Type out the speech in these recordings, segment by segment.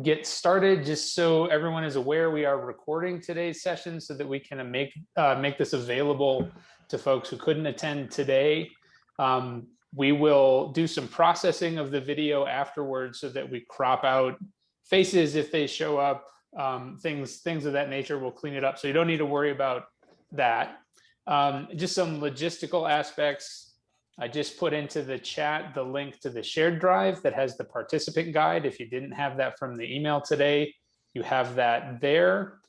get started, just so everyone is aware, we are recording today's session so that we can make this available to folks who couldn't attend today. We will do some processing of the video afterwards so that we crop out faces if they show up, things of that nature. We'll clean it up, so you don't need to worry about that. Just some logistical aspects. I just put into the chat the link to the shared drive that has the participant guide. If you didn't have that from the email today, you have that there.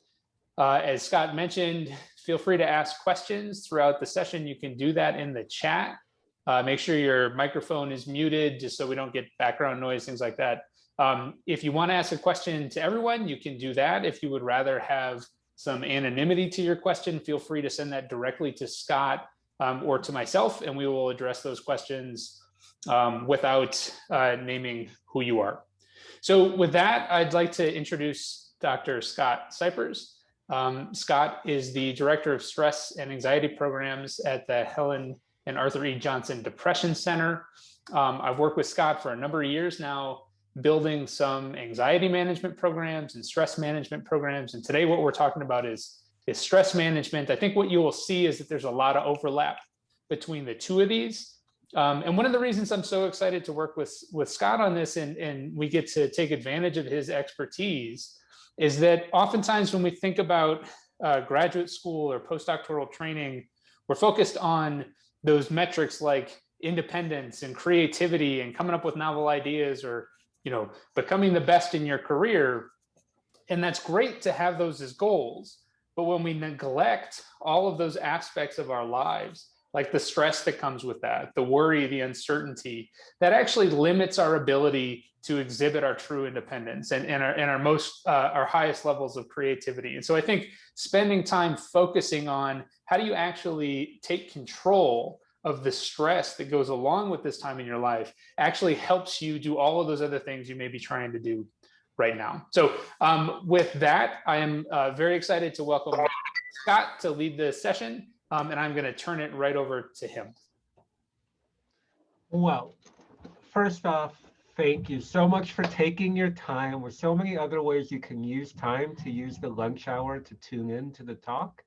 As Scott mentioned, feel free to ask questions throughout the session. You can do that in the chat. Make sure your microphone is muted just so we don't get background noise, things like that. If you want to ask a question to everyone, you can do that. If you would rather have some anonymity to your question, feel free to send that directly to Scott or to myself, and we will address those questions without naming who you are. So with that, I'd like to introduce Dr. Scott Cypers. Scott is the Director of Stress and Anxiety Programs at the Helen and Arthur E. Johnson Depression Center. I've worked with Scott for a number of years now, building some anxiety management programs and stress management programs. And today what we're talking about is stress management. I think what you will see is that there's a lot of overlap between the two of these. And one of the reasons I'm so excited to work with Scott on this and we get to take advantage of his expertise is that oftentimes when we think about graduate school or postdoctoral training, we're focused on those metrics like independence and creativity and coming up with novel ideas or, becoming the best in your career. And that's great to have those as goals. But when we neglect all of those aspects of our lives, like the stress that comes with that, the worry, the uncertainty, that actually limits our ability to exhibit our true independence and our highest levels of creativity. And so I think spending time focusing on how do you actually take control of the stress that goes along with this time in your life actually helps you do all of those other things you may be trying to do right now. So with that, I am very excited to welcome Scott to lead the session, and I'm going to turn it right over to him. Well, first off, thank you so much for taking your time. With so many other ways you can use time to use the lunch hour to tune in to the talk.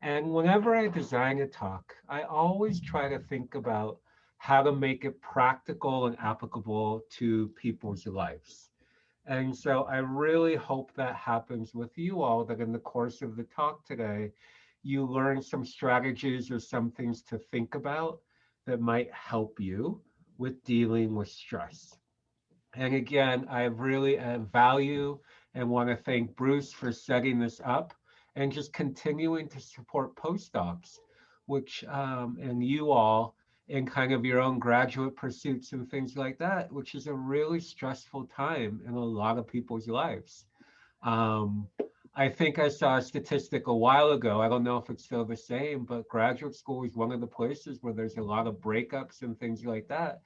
And whenever I design a talk, I always try to think about how to make it practical and applicable to people's lives. And so I really hope that happens with you all, that in the course of the talk today, you learn some strategies or some things to think about that might help you with dealing with stress. And again, I really value and want to thank Bruce for setting this up and just continuing to support postdocs, which, and you all in kind of your own graduate pursuits and things like that, which is a really stressful time in a lot of people's lives. I think I saw a statistic a while ago, I don't know if it's still the same, but graduate school is one of the places where there's a lot of breakups and things like that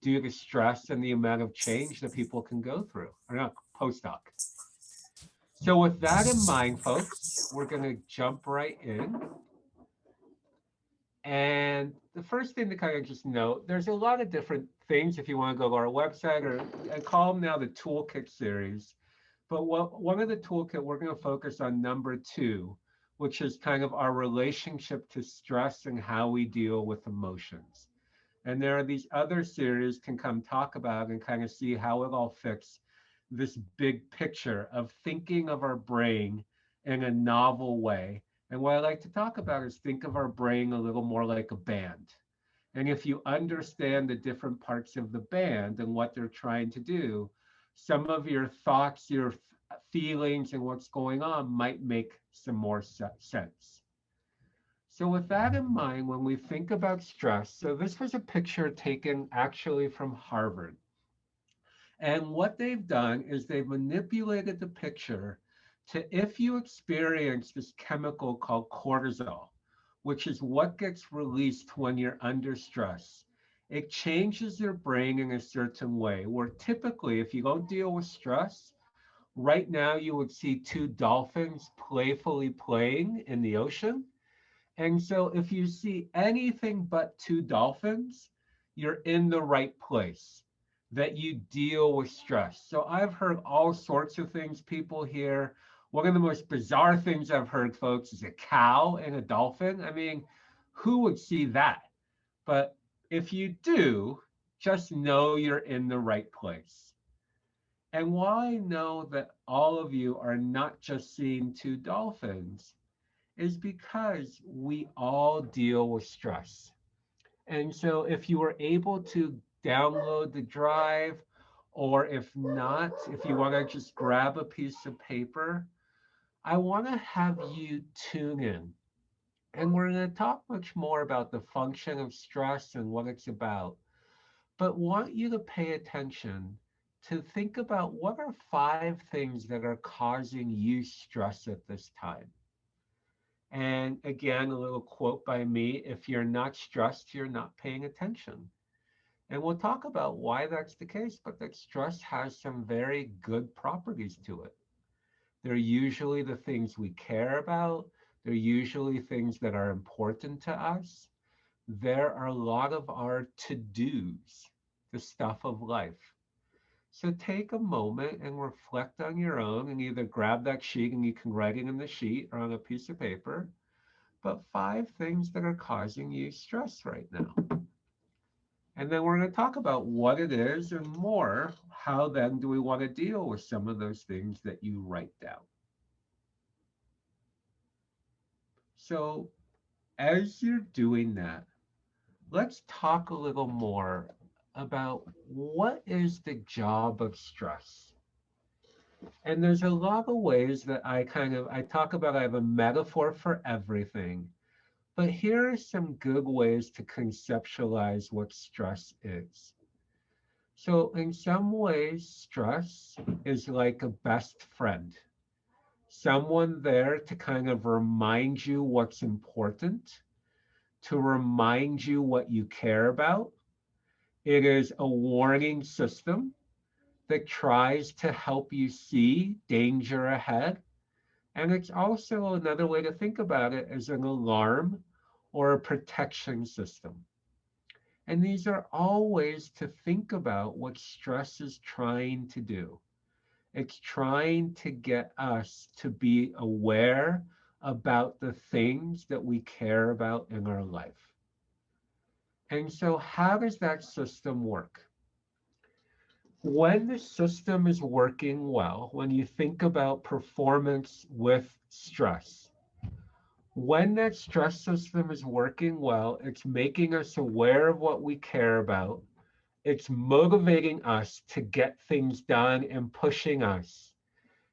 due to stress and the amount of change that people can go through, or not, postdoc. So with that in mind, folks, we're going to jump right in. And the first thing to kind of just note, there's a lot of different things if you want to go to our website, or I call them now the toolkit series. But one of the toolkit, we're going to focus on number 2, which is kind of our relationship to stress and how we deal with emotions. And there are these other series can come talk about and kind of see how it all fits this big picture of thinking of our brain in a novel way. And what I like to talk about is think of our brain a little more like a band. And if you understand the different parts of the band and what they're trying to do, some of your thoughts, your feelings, and what's going on might make some more sense. So with that in mind, when we think about stress, so this was a picture taken actually from Harvard. And what they've done is they've manipulated the picture to, if you experience this chemical called cortisol, which is what gets released when you're under stress, it changes your brain in a certain way, where typically if you don't deal with stress, right now you would see 2 dolphins playfully playing in the ocean. And so if you see anything but 2 dolphins, you're in the right place. that you deal with stress. So I've heard all sorts of things people hear. One of the most bizarre things I've heard, folks, is a cow and a dolphin. I mean, who would see that? But if you do, just know you're in the right place. And while I know that all of you are not just seeing two dolphins, is because we all deal with stress. And so if you were able to download the drive, or if not, if you want to just grab a piece of paper, I want to have you tune in. And we're going to talk much more about the function of stress and what it's about. But want you to pay attention to think about what are 5 things that are causing you stress at this time. And again, a little quote by me: if you're not stressed, you're not paying attention. And we'll talk about why that's the case, but that stress has some very good properties to it. They're usually the things we care about, they're usually things that are important to us. There are a lot of our to dos, the stuff of life. So take a moment and reflect on your own, and either grab that sheet and you can write it in the sheet or on a piece of paper. But 5 things that are causing you stress right now. And then we're going to talk about what it is and more. How then do we want to deal with some of those things that you write down? So as you're doing that, let's talk a little more about what is the job of stress. And there's a lot of ways that I talk about. I have a metaphor for everything, but here are some good ways to conceptualize what stress is. So in some ways, stress is like a best friend, someone there to kind of remind you what's important, to remind you what you care about. It is a warning system that tries to help you see danger ahead. And it's also another way to think about it as an alarm or a protection system. And these are all ways to think about what stress is trying to do. It's trying to get us to be aware about the things that we care about in our life. And so, how does that system work? When the system is working well, when you think about performance with stress, when that stress system is working well, it's making us aware of what we care about. It's motivating us to get things done and pushing us.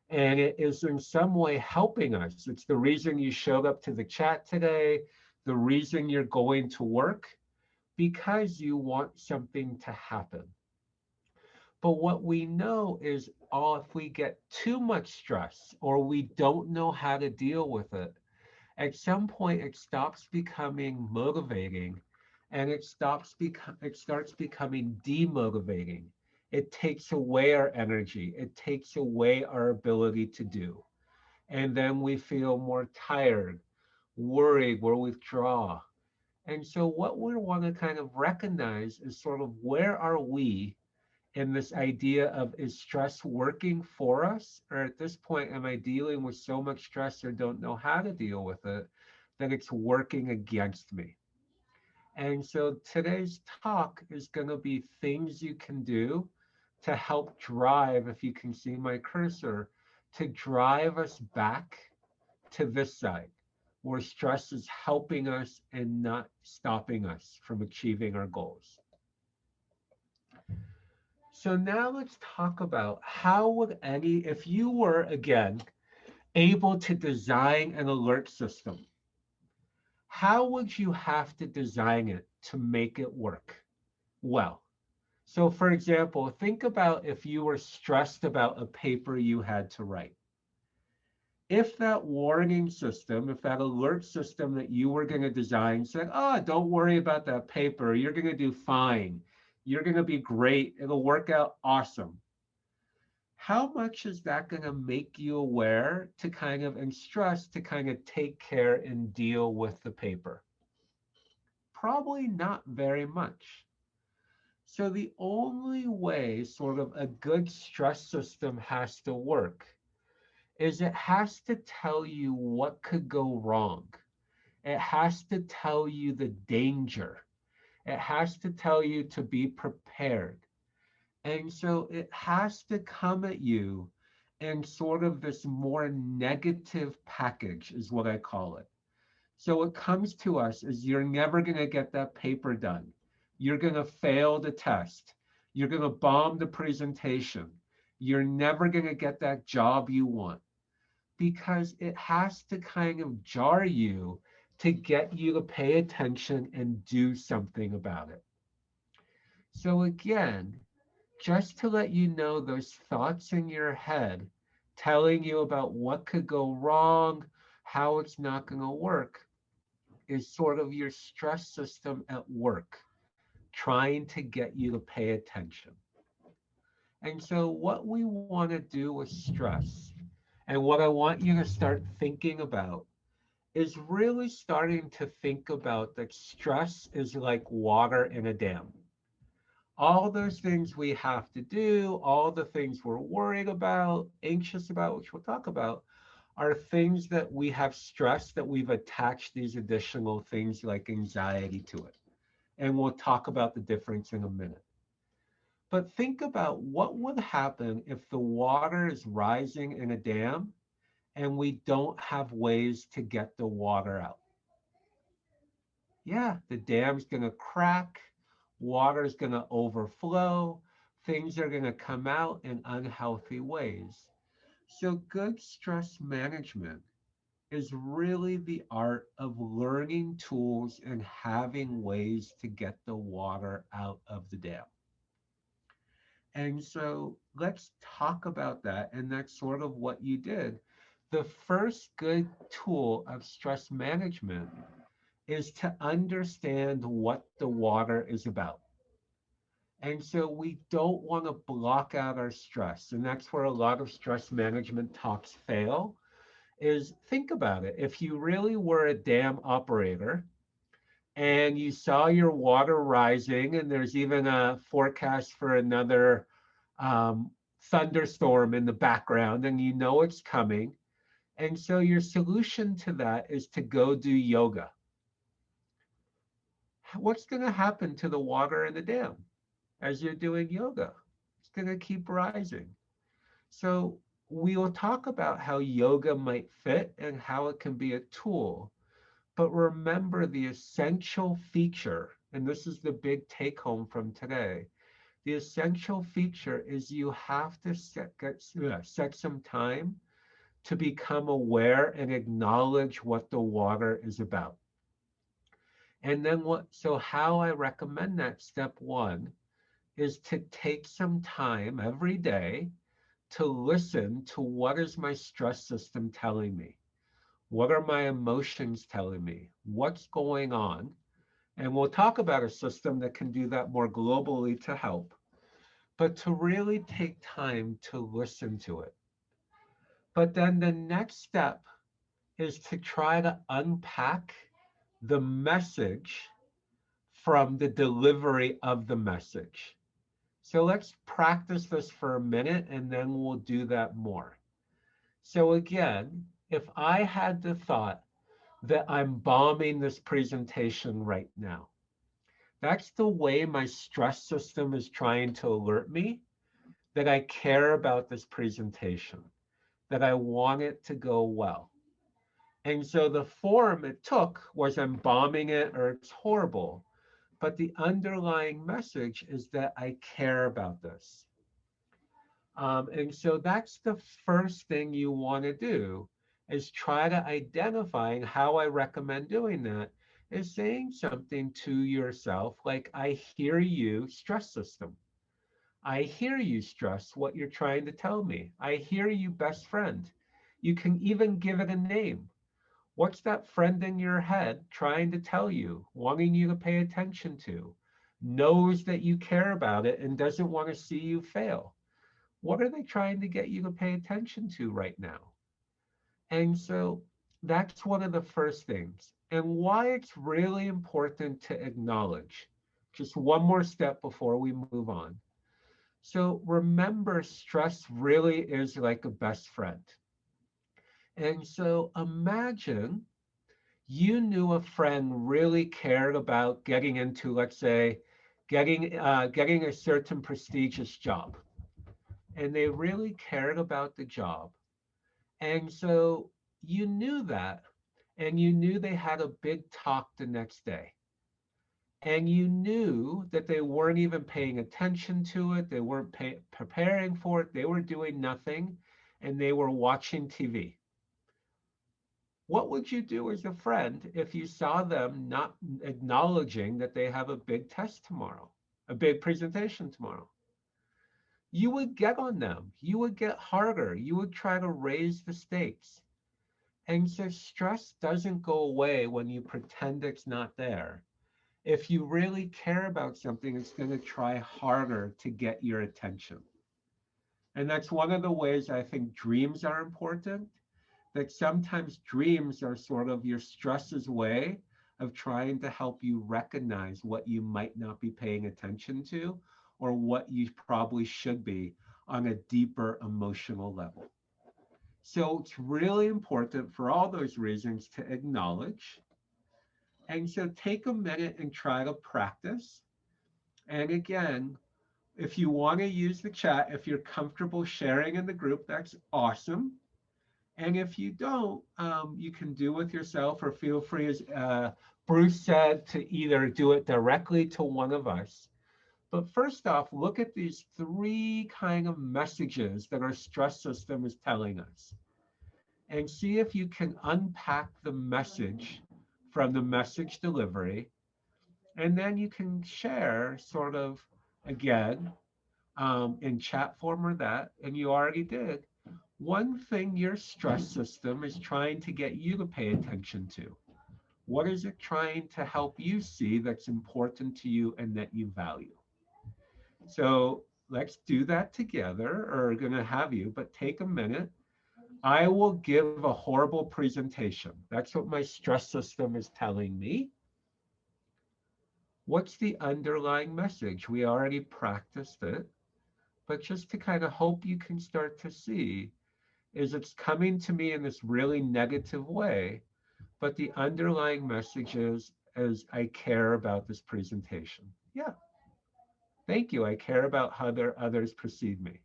And it is in some way helping us. It's the reason you showed up to the chat today, the reason you're going to work, because you want something to happen. But what we know is, if we get too much stress or we don't know how to deal with it, at some point it stops becoming motivating, and it starts becoming demotivating. It takes away our energy, it takes away our ability to do. And then we feel more tired, worried, we'll withdraw. And so what we want to kind of recognize is sort of, where are we in this idea of, is stress working for us? Or at this point, am I dealing with so much stress or don't know how to deal with it that it's working against me? And so today's talk is going to be things you can do to help drive, if you can see my cursor, to drive us back to this side, where stress is helping us and not stopping us from achieving our goals. So now let's talk about, how would if you were, again, able to design an alert system, how would you have to design it to make it work well? So for example, think about if you were stressed about a paper you had to write. If that warning system, if that alert system that you were going to design said, oh, don't worry about that paper, you're going to do fine, you're going to be great, it'll work out awesome, how much is that going to make you aware to kind of, and stress to kind of take care and deal with the paper? Probably not very much. So the only way sort of a good stress system has to work is it has to tell you what could go wrong. It has to tell you the danger. It has to tell you to be prepared. And so it has to come at you in sort of this more negative package, is what I call it. So it comes to us as you're never going to get that paper done. You're going to fail the test. You're going to bomb the presentation. You're never going to get that job you want, because it has to kind of jar you to get you to pay attention and do something about it. So again, just to let you know, those thoughts in your head telling you about what could go wrong, how it's not going to work, is sort of your stress system at work, trying to get you to pay attention. And so, what we want to do with stress, and what I want you to start thinking about, is really starting to think about that stress is like water in a dam. All those things we have to do, all the things we're worried about, anxious about, which we'll talk about, are things that we have stress that we've attached these additional things like anxiety to it. And we'll talk about the difference in a minute. But think about what would happen if the water is rising in a dam and we don't have ways to get the water out. Yeah, the dam's going to crack, water's going to overflow, things are going to come out in unhealthy ways. So, good stress management is really the art of learning tools and having ways to get the water out of the dam. And so let's talk about that. And that's sort of what you did. The first good tool of stress management is to understand what the water is about. And so we don't want to block out our stress. And that's where a lot of stress management talks fail, is think about it. If you really were a dam operator and you saw your water rising, and there's even a forecast for another um, thunderstorm in the background, and you know it's coming. And so your solution to that is to go do yoga. What's going to happen to the water in the dam as you're doing yoga? It's going to keep rising. So we will talk about how yoga might fit and how it can be a tool. But remember, the essential feature, and this is the big take home from today, the essential feature is you have to set some time to become aware and acknowledge what the water is about. And then so how I recommend that, step one, is to take some time every day to listen to what is my stress system telling me? What are my emotions telling me? What's going on? And we'll talk about a system that can do that more globally to help, but to really take time to listen to it. But then the next step is to try to unpack the message from the delivery of the message. So let's practice this for a minute and then we'll do that more. So again, if I had the thought that I'm bombing this presentation right now, that's the way my stress system is trying to alert me that I care about this presentation, that I want it to go well. And so the form it took was I'm bombing it or it's horrible. But the underlying message is that I care about this. And so that's the first thing you want to do, is try to identify, and how I recommend doing that is saying something to yourself like, I hear you, stress system. I hear you, stress, what you're trying to tell me. I hear you, best friend. You can even give it a name. What's that friend in your head trying to tell you, wanting you to pay attention to, knows that you care about it and doesn't want to see you fail? What are they trying to get you to pay attention to right now? And so that's one of the first things. And why it's really important to acknowledge. Just one more step before we move on. So remember, stress really is like a best friend. And so imagine you knew a friend really cared about getting into, let's say, getting a certain prestigious job, and they really cared about the job. And so you knew that, and you knew they had a big talk the next day. And you knew that they weren't even paying attention to it, they weren't preparing for it, they were doing nothing, and they were watching TV. What would you do as a friend if you saw them not acknowledging that they have a big test tomorrow, a big presentation tomorrow? You would get on them. You would get harder. You would try to raise the stakes. And so stress doesn't go away when you pretend it's not there. If you really care about something, it's going to try harder to get your attention. And that's one of the ways I think dreams are important, that sometimes dreams are sort of your stress's way of trying to help you recognize what you might not be paying attention to or what you probably should be on a deeper emotional level. So it's really important for all those reasons to acknowledge. And so take a minute and try to practice. And again, if you want to use the chat, if you're comfortable sharing in the group, that's awesome. And if you don't, you can do with yourself, or feel free, as Bruce said, to either do it directly to one of us. But first off, look at these three kind of messages that our stress system is telling us, and see if you can unpack the message from the message delivery. And then you can share sort of, again, in chat form or that, and you already did, one thing your stress system is trying to get you to pay attention to. What is it trying to help you see that's important to you and that you value? So let's do that together, or going to have you, but take a minute. I will give a horrible presentation. That's what my stress system is telling me. What's the underlying message? We already practiced it, but just to kind of hope you can start to see, is it's coming to me in this really negative way, but the underlying message is I care about this presentation. Yeah, thank you. I care about how others perceive me.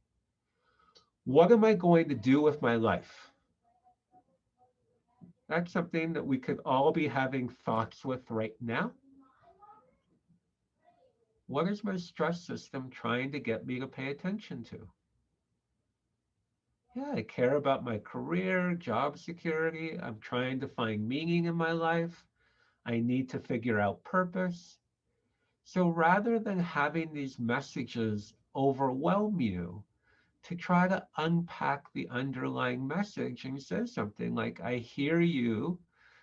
What am I going to do with my life? That's something that we could all be having thoughts with right now. What is my stress system trying to get me to pay attention to? Yeah, I care about my career, job security. I'm trying to find meaning in my life. I need to figure out purpose. So rather than having these messages overwhelm you, to try to unpack the underlying message and say something like, I hear you,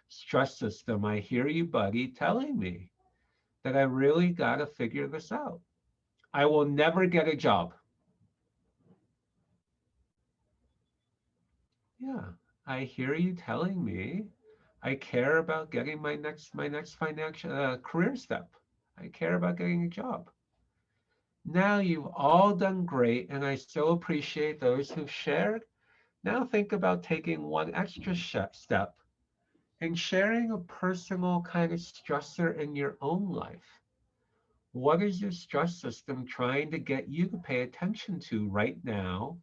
stress system. I hear you, buddy, telling me that I really got to figure this out. I will never get a job. Yeah, I hear you telling me I care about getting my next financial career step. I care about getting a job. Now you've all done great, and I so appreciate those who've shared. Now think about taking one extra step and sharing a personal kind of stressor in your own life. What is your stress system trying to get you to pay attention to right now,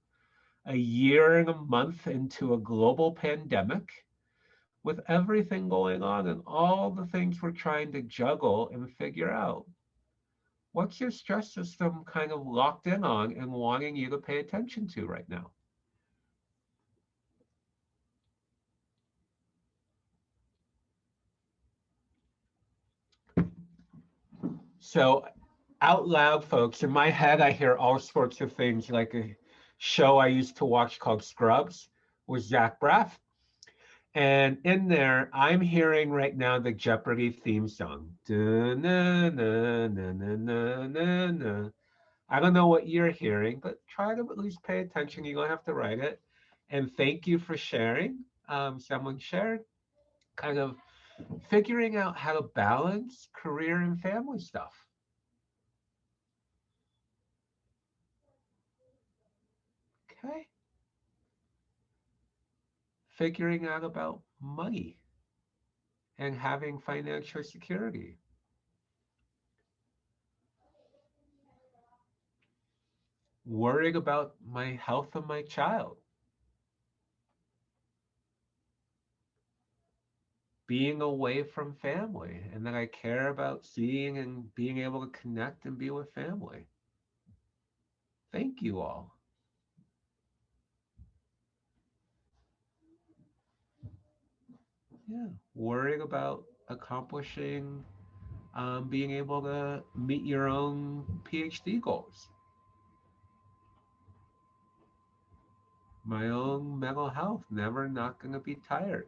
a year and a month into a global pandemic, with everything going on and all the things we're trying to juggle and figure out? What's your stress system kind of locked in on and wanting you to pay attention to right now? So out loud, folks, in my head, I hear all sorts of things, like a show I used to watch called Scrubs with Zach Braff. And in there, I'm hearing right now the Jeopardy theme song. Da-na-na-na-na-na-na-na. I don't know what you're hearing, but try to at least pay attention. You don't have to write it. And thank you for sharing. Someone shared kind of figuring out how to balance career and family stuff. Okay. Figuring out about money and having financial security. Worrying about my health of my child. Being away from family and that I care about seeing and being able to connect and be with family. Thank you all. Yeah. Worrying about accomplishing, being able to meet your own PhD goals. My own mental health, never not going to be tired.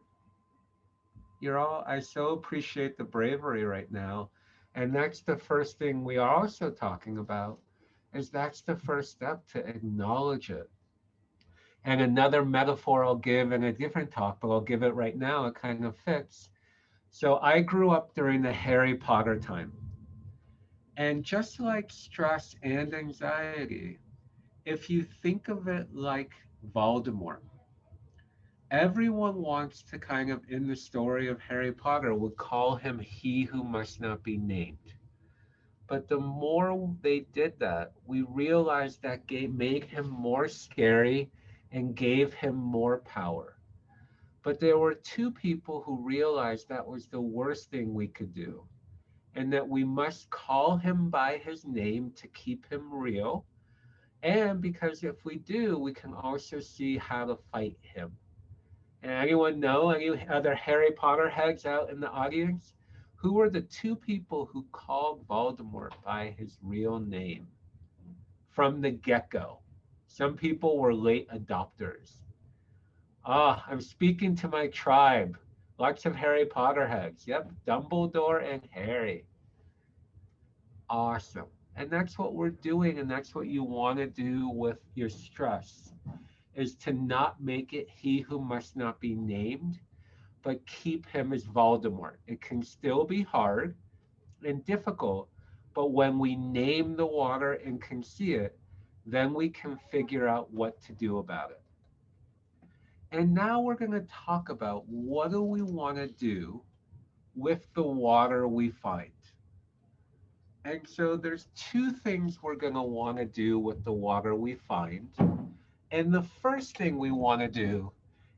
You're all, I so appreciate the bravery right now. And that's the first thing we are also talking about is that's the first step to acknowledge it. And another metaphor I'll give in a different talk, but I'll give it right now. It kind of fits. So I grew up during the Harry Potter time. And just like stress and anxiety, if you think of it like Voldemort, everyone wants to kind of, in the story of Harry Potter, would call him he who must not be named. But the more they did that, we realized that made him more scary and gave him more power. But there were two people who realized that was the worst thing we could do, and that we must call him by his name to keep him real. And because if we do, we can also see how to fight him. And anyone know any other Harry Potter heads out in the audience? Who were the two people who called Voldemort by his real name from the get-go? Some people were late adopters. Ah, I'm speaking to my tribe. Lots of Harry Potter heads. Yep, Dumbledore and Harry. Awesome. And that's what we're doing, and that's what you want to do with your stress, is to not make it he who must not be named, but keep him as Voldemort. It can still be hard and difficult, but when we name the water and can see it, then we can figure out what to do about it. And now we're going to talk about what do we want to do with the water we find. And so there's two things we're going to want to do with the water we find. And the first thing we want to do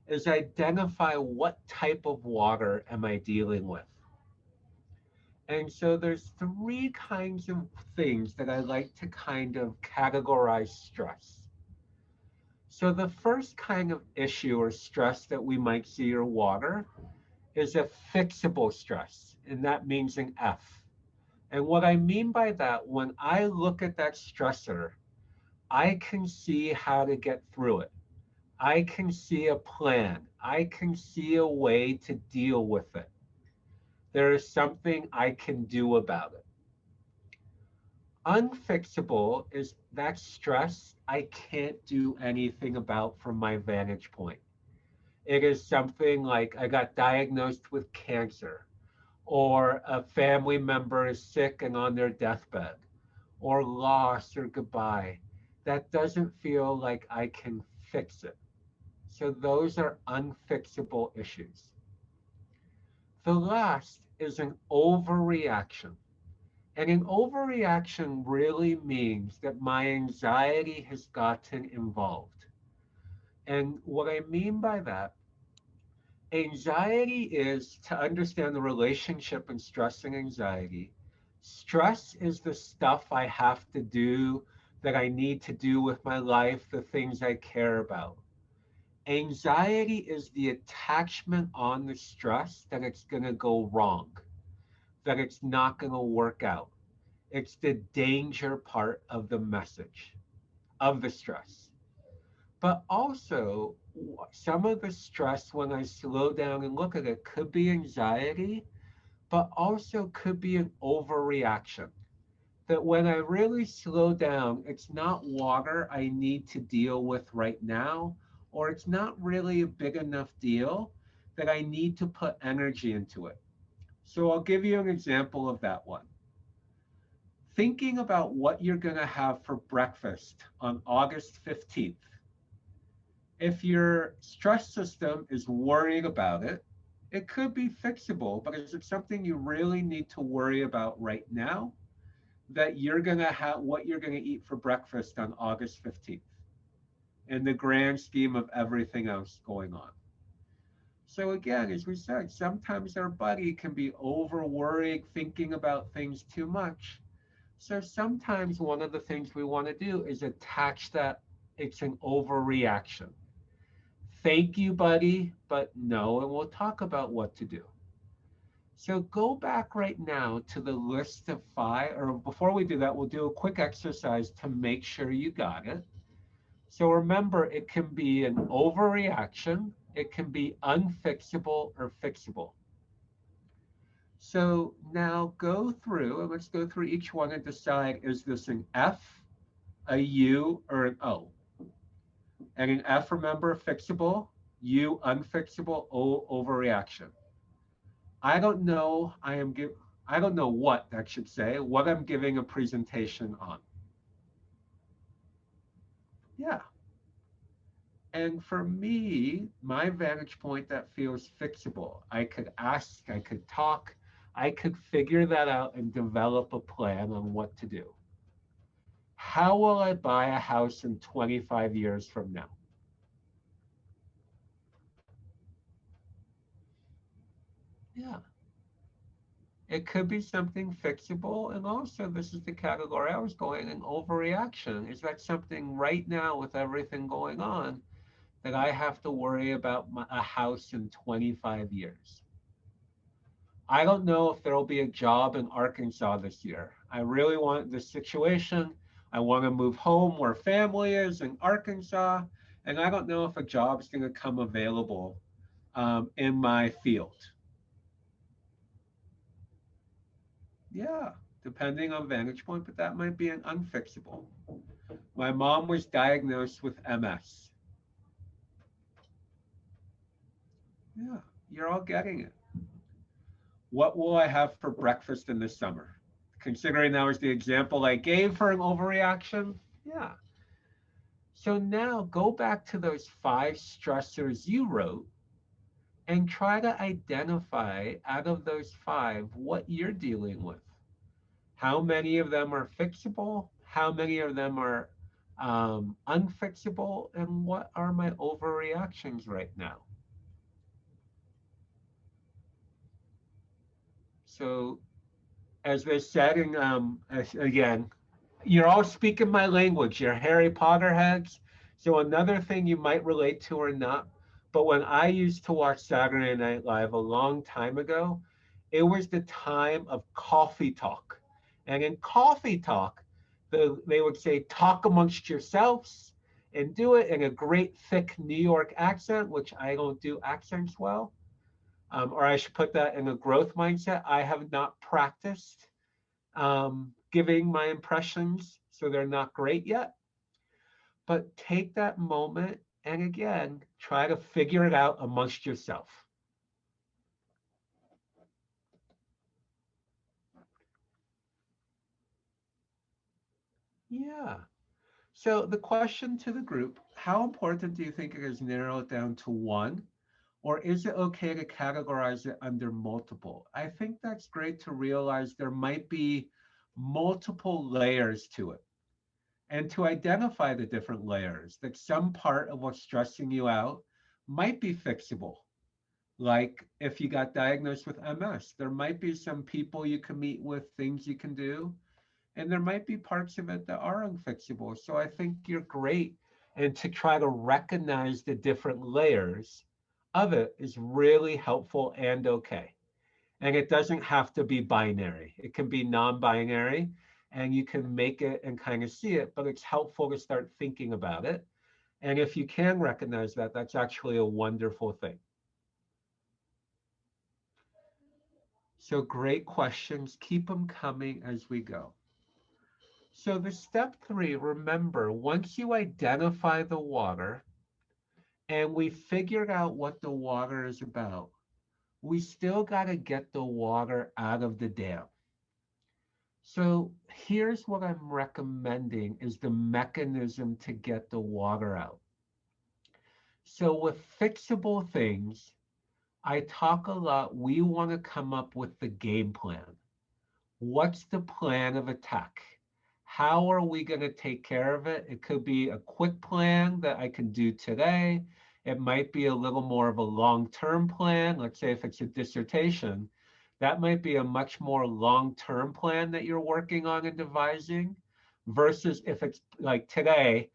is identify what type of water am I dealing with. And so there's three kinds of things that I like to kind of categorize stress. So the first kind of issue or stress that we might see or water is a fixable stress, and that means an F. And what I mean by that, when I look at that stressor, I can see how to get through it. I can see a plan. I can see a way to deal with it. There is something I can do about it. Unfixable is that stress I can't do anything about from my vantage point. It is something like I got diagnosed with cancer, or a family member is sick and on their deathbed, or loss or goodbye. That doesn't feel like I can fix it. So those are unfixable issues. The last is an overreaction. And an overreaction really means that my anxiety has gotten involved. And what I mean by that, anxiety is, to understand the relationship in stress and anxiety. Stress is the stuff I have to do, that I need to do with my life, the things I care about. Anxiety is the attachment on the stress that it's going to go wrong, that it's not going to work out. It's the danger part of the message, of the stress. But also, some of the stress, when I slow down and look at it, could be anxiety, but also could be an overreaction. That when I really slow down, it's not water I need to deal with right now, or it's not really a big enough deal that I need to put energy into it. So I'll give you an example of that one. Thinking about what you're going to have for breakfast on August 15th. If your stress system is worrying about it, it could be fixable, but is it something you really need to worry about right now? That you're going to have what you're going to eat for breakfast on August 15th in the grand scheme of everything else going on. So again, as we said, sometimes our body can be over worried, thinking about things too much. So sometimes one of the things we want to do is attach that it's an overreaction. Thank you, buddy, but no, and we'll talk about what to do. So go back right now to the list of five, or before we do that, we'll do a quick exercise to make sure you got it. So remember, it can be an overreaction, it can be unfixable or fixable. So now go through, and let's go through each one and decide, is this an F, a U, or an O? And an F, remember, fixable, U, unfixable, O, overreaction. I don't know, I don't know what that should say, what I'm giving a presentation on. Yeah. And for me, my vantage point, that feels fixable. I could ask, I could talk, I could figure that out and develop a plan on what to do. How will I buy a house in 25 years from now? Yeah. It could be something fixable. And also, this is the category I was going in, overreaction. Is that something right now with everything going on that I have to worry about a house in 25 years? I don't know if there'll be a job in Arkansas this year. I really want this situation. I want to move home where family is in Arkansas. And I don't know if a job is going to come available in my field. Yeah, depending on vantage point, but that might be an unfixable. My mom was diagnosed with MS. Yeah, you're all getting it. What will I have for breakfast in the summer? Considering that was the example I gave for an overreaction. Yeah. So now go back to those five stressors you wrote and try to identify out of those five what you're dealing with. How many of them are fixable? How many of them are unfixable? And what are my overreactions right now? So, as they said, and again, you're all speaking my language. You're Harry Potter heads. So another thing you might relate to or not, but when I used to watch Saturday Night Live a long time ago, it was the time of coffee talk. And in coffee talk, they would say, talk amongst yourselves and do it in a great thick New York accent, which I don't do accents well. Or I should put that in a growth mindset. I have not practiced giving my impressions, so they're not great yet. But take that moment and again, try to figure it out amongst yourself. Yeah. So the question to the group, how important do you think it is narrow it down to one? Or is it okay to categorize it under multiple? I think that's great to realize there might be multiple layers to it. And to identify the different layers, that some part of what's stressing you out might be fixable. Like if you got diagnosed with MS, there might be some people you can meet with, things you can do, and there might be parts of it that are unfixable. So I think you're great. And to try to recognize the different layers of it is really helpful and okay. And it doesn't have to be binary. It can be non-binary and you can make it and kind of see it, but it's helpful to start thinking about it. And if you can recognize that, that's actually a wonderful thing. So great questions. Keep them coming as we go. So the step three, remember, once you identify the water and we figured out what the water is about, we still got to get the water out of the dam. So here's what I'm recommending is the mechanism to get the water out. So with fixable things, I talk a lot. We want to come up with the game plan. What's the plan of attack? How are we going to take care of it? It could be a quick plan that I can do today. It might be a little more of a long-term plan. Let's say if it's a dissertation, that might be a much more long-term plan that you're working on and devising versus if it's like today.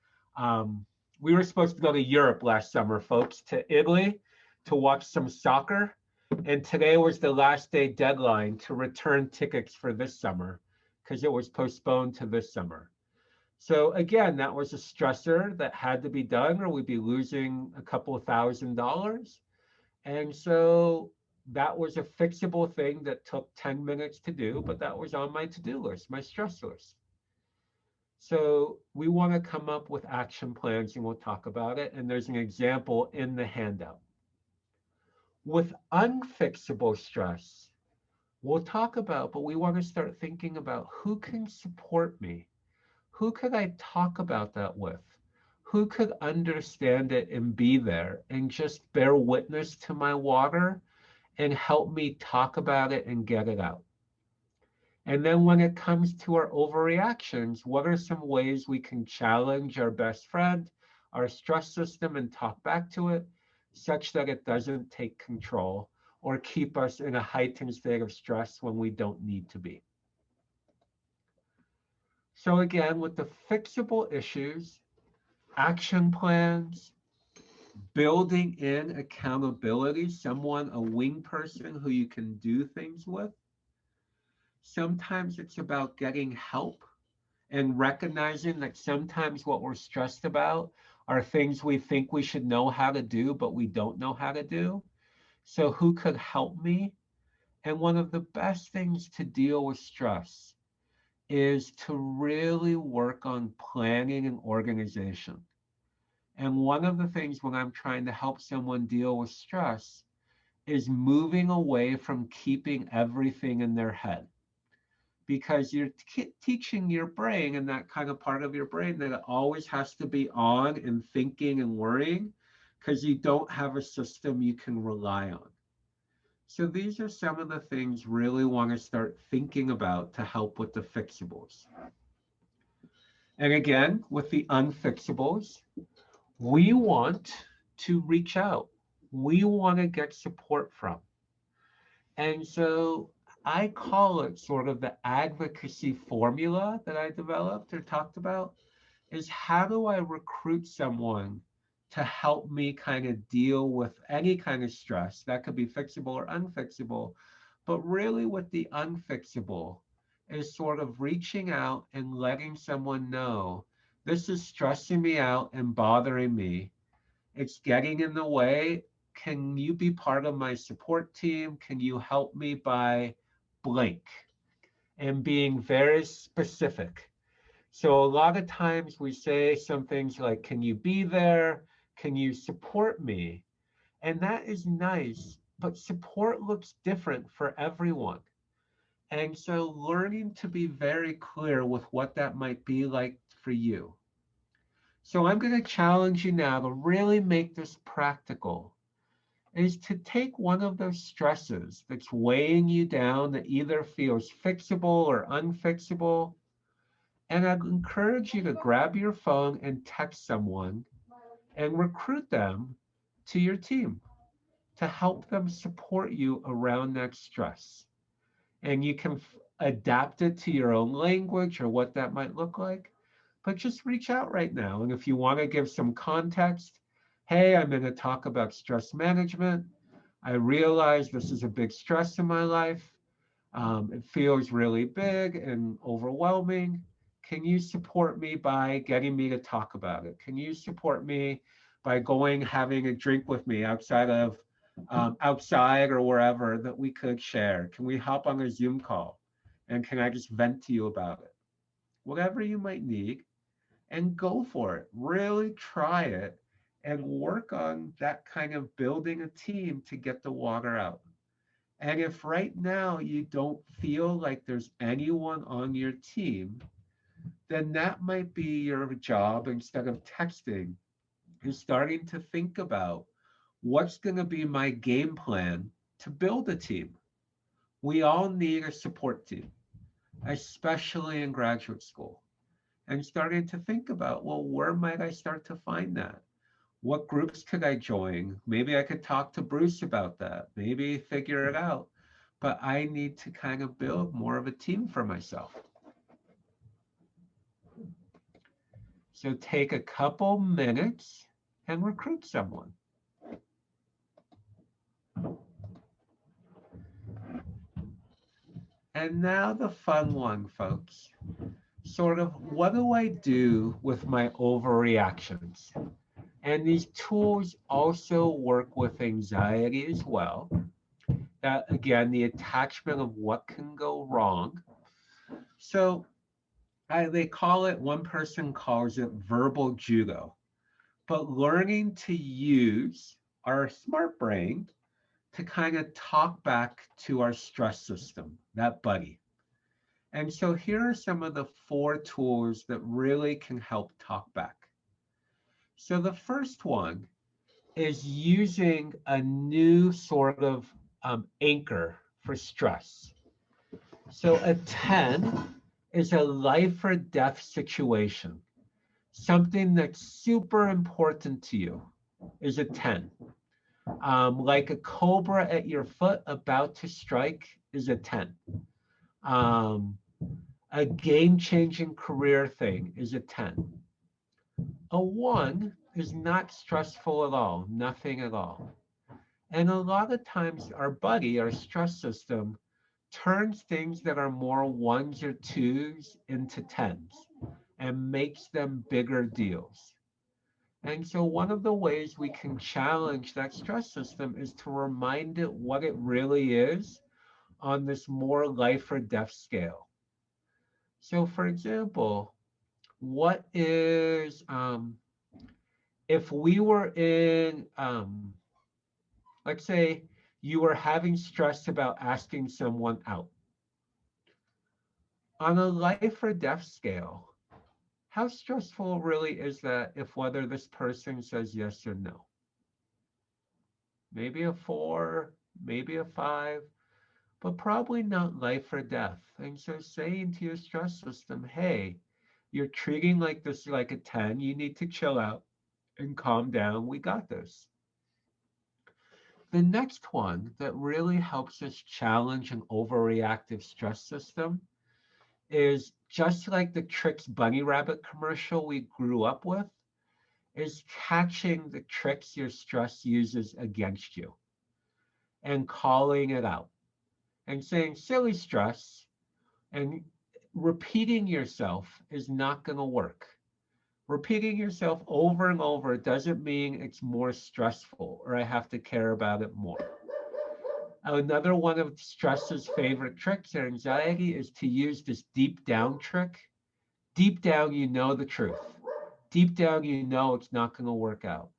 We were supposed to go to Europe last summer, folks, to Italy to watch some soccer. And today was the last day deadline to return tickets for this summer because it was postponed to this summer. So again, that was a stressor that had to be done or we'd be losing a couple of $1,000s. And so that was a fixable thing that took 10 minutes to do, but that was on my to-do list, my stress list. So we want to come up with action plans and we'll talk about it. And there's an example in the handout. With unfixable stress, we'll talk about, but we want to start thinking about who can support me? Who could I talk about that with? Who could understand it and be there and just bear witness to my water and help me talk about it and get it out? And then when it comes to our overreactions, what are some ways we can challenge our best friend, our stress system, and talk back to it such that it doesn't take control or keep us in a heightened state of stress when we don't need to be? So again, with the fixable issues, action plans, building in accountability, someone, a wing person who you can do things with. Sometimes it's about getting help and recognizing that sometimes what we're stressed about are things we think we should know how to do, but we don't know how to do. So who could help me? And one of the best things to deal with stress is to really work on planning and organization. And one of the things when I'm trying to help someone deal with stress is moving away from keeping everything in their head. Because you're teaching your brain and that kind of part of your brain that it always has to be on and thinking and worrying because you don't have a system you can rely on. So these are some of the things really want to start thinking about to help with the fixables. And again, with the unfixables, we want to reach out. We want to get support from. And so I call it sort of the advocacy formula that I developed or talked about is how do I recruit someone to help me kind of deal with any kind of stress that could be fixable or unfixable, but really with the unfixable is sort of reaching out and letting someone know this is stressing me out and bothering me. It's getting in the way. Can you be part of my support team? Can you help me by blank? And being very specific. So a lot of times we say some things like, can you be there? Can you support me? And that is nice, but support looks different for everyone. And so learning to be very clear with what that might be like for you. So I'm going to challenge you now to really make this practical, is to take one of those stresses that's weighing you down that either feels fixable or unfixable, and I'd encourage you to grab your phone and text someone and recruit them to your team to help them support you around that stress. And you can adapt it to your own language or what that might look like, but just reach out right now. And if you want to give some context, hey, I'm going to talk about stress management. I realize this is a big stress in my life. It feels really big and overwhelming. Can you support me by getting me to talk about it? Can you support me by going having a drink with me outside or wherever that we could share? Can we hop on a Zoom call? And can I just vent to you about it? Whatever you might need, and go for it. Really try it and work on that kind of building a team to get the water out. And if right now you don't feel like there's anyone on your team, then that might be your job instead of texting is starting to think about what's going to be my game plan to build a team. We all need a support team, especially in graduate school. And starting to think about, well, where might I start to find that? What groups could I join? Maybe I could talk to Bruce about that, maybe figure it out. But I need to kind of build more of a team for myself. So take a couple minutes and recruit someone. And now the fun one, folks. Sort of, what do I do with my overreactions? And these tools also work with anxiety as well. That, again, the attachment of what can go wrong. So they call it, one person calls it verbal judo. But learning to use our smart brain to kind of talk back to our stress system, that buddy. And so here are some of the 4 tools that really can help talk back. So the first one is using a new sort of anchor for stress. So a 10 is a life or death situation. Something that's super important to you is a 10. Like a cobra at your foot about to strike is a 10. A game-changing career thing is a 10. A 1 is not stressful at all, nothing at all. And a lot of times our buddy, our stress system, turns things that are more 1s or 2s into 10s and makes them bigger deals. And so one of the ways we can challenge that stress system is to remind it what it really is on this more life or death scale. So for example, what is, if we were in, let's say you were having stress about asking someone out. On a life or death scale, how stressful really is that if whether this person says yes or no? Maybe a 4, maybe a 5, but probably not life or death. And so saying to your stress system, hey, you're treating like this like a 10, you need to chill out and calm down, we got this. The next one that really helps us challenge an overreactive stress system is just like the Tricks Bunny Rabbit commercial we grew up with, is catching the tricks your stress uses against you and calling it out and saying silly stress, and repeating yourself is not going to work. Repeating yourself over and over doesn't mean it's more stressful or I have to care about it more. Another one of stress's favorite tricks or anxiety is to use this deep down trick. Deep down, you know the truth. Deep down, you know it's not going to work out.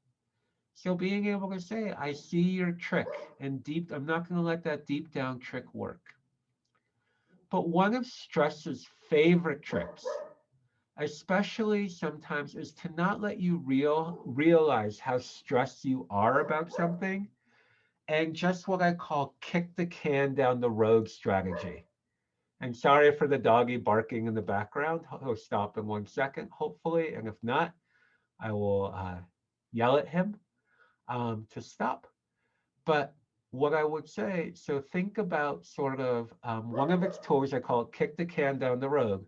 So being able to say, I see your trick, and I'm not going to let that deep down trick work. But one of stress's favorite tricks, especially sometimes, is to not let you realize how stressed you are about something, and just what I call kick the can down the road strategy. And sorry for the doggy barking in the background. He'll stop in 1 second, hopefully. And if not, I will yell at him to stop. But what I would say, so think about sort of one of its tools, I call it kick the can down the road,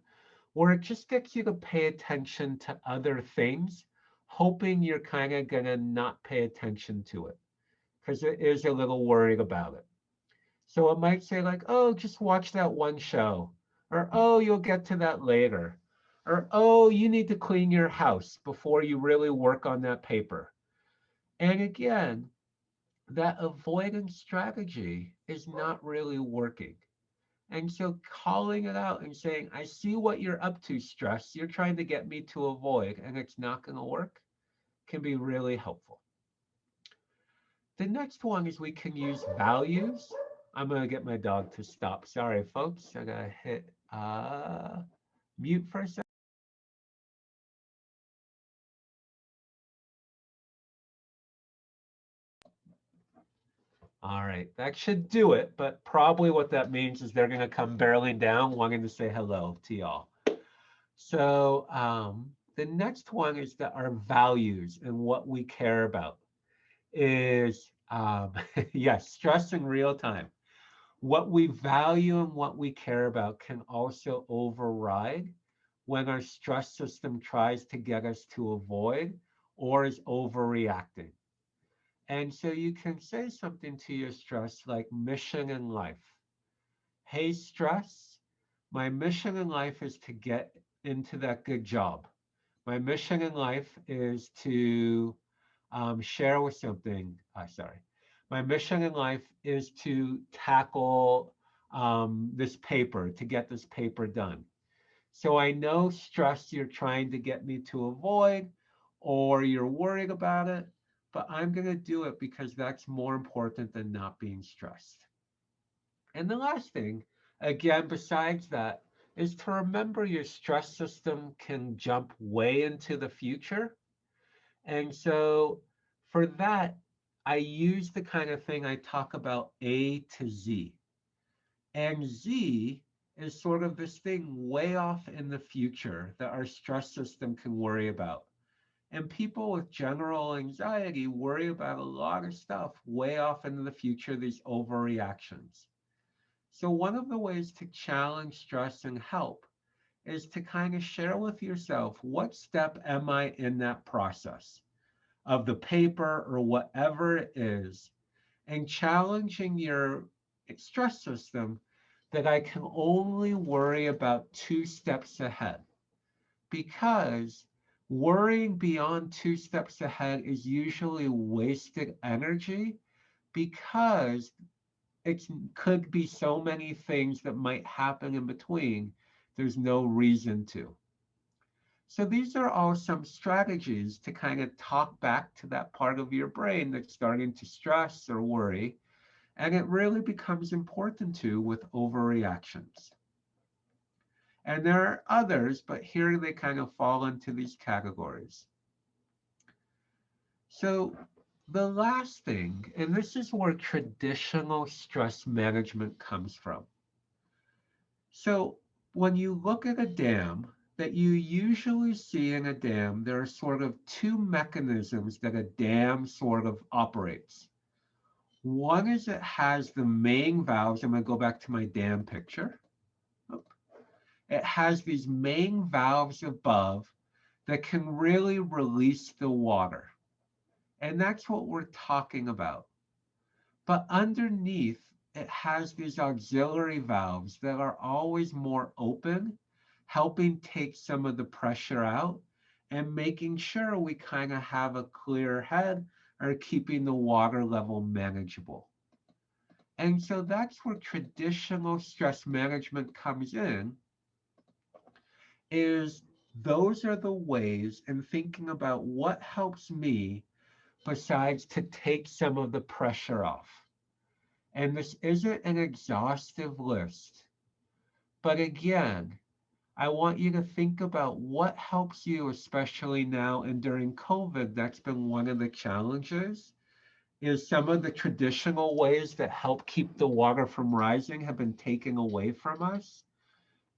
where it just gets you to pay attention to other things, hoping you're kind of going to not pay attention to it, because it is a little worried about it. So it might say like, oh, just watch that one show, or oh, you'll get to that later, or oh, you need to clean your house before you really work on that paper. And again, that avoidance strategy is not really working. And so calling it out and saying, I see what you're up to, stress, you're trying to get me to avoid, and it's not going to work, can be really helpful. The next one is we can use values. I'm going to get my dog to stop. Sorry, folks. I got to hit mute for a second. All right, that should do it, but probably what that means is they're going to come barreling down wanting to say hello to y'all. So the next one is that our values and what we care about is, yes, stress in real time. What we value and what we care about can also override when our stress system tries to get us to avoid or is overreacting. And so you can say something to your stress like mission in life. Hey, stress, my mission in life is to get into that good job. My mission in life is to share with something. Sorry. My mission in life is to tackle this paper, to get this paper done. So I know stress you're trying to get me to avoid, or you're worried about it, but I'm going to do it because that's more important than not being stressed. And the last thing, again, besides that, is to remember your stress system can jump way into the future. And so for that, I use the kind of thing I talk about A to Z. And Z is sort of this thing way off in the future that our stress system can worry about. And people with general anxiety worry about a lot of stuff way off into the future, these overreactions. So, one of the ways to challenge stress and help is to kind of share with yourself what step am I in that process of the paper or whatever it is, and challenging your stress system that I can only worry about two steps ahead. Because worrying beyond two steps ahead is usually wasted energy because it could be so many things that might happen in between. There's no reason to. So these are all some strategies to kind of talk back to that part of your brain that's starting to stress or worry. And it really becomes important too with overreactions. And there are others, but here they kind of fall into these categories. So the last thing, and this is where traditional stress management comes from. So when you look at a dam, that you usually see in a dam, there are sort of two mechanisms that a dam sort of operates. One is it has the main valves. I'm going to go back to my dam picture. It has these main valves above that can really release the water. And that's what we're talking about. But underneath, it has these auxiliary valves that are always more open, helping take some of the pressure out and making sure we kind of have a clear head or keeping the water level manageable. And so that's where traditional stress management comes in, is those are the ways in thinking about what helps me besides to take some of the pressure off. And this isn't an exhaustive list, but again, I want you to think about what helps you, especially now and during COVID. That's been one of the challenges, is some of the traditional ways that help keep the water from rising have been taken away from us,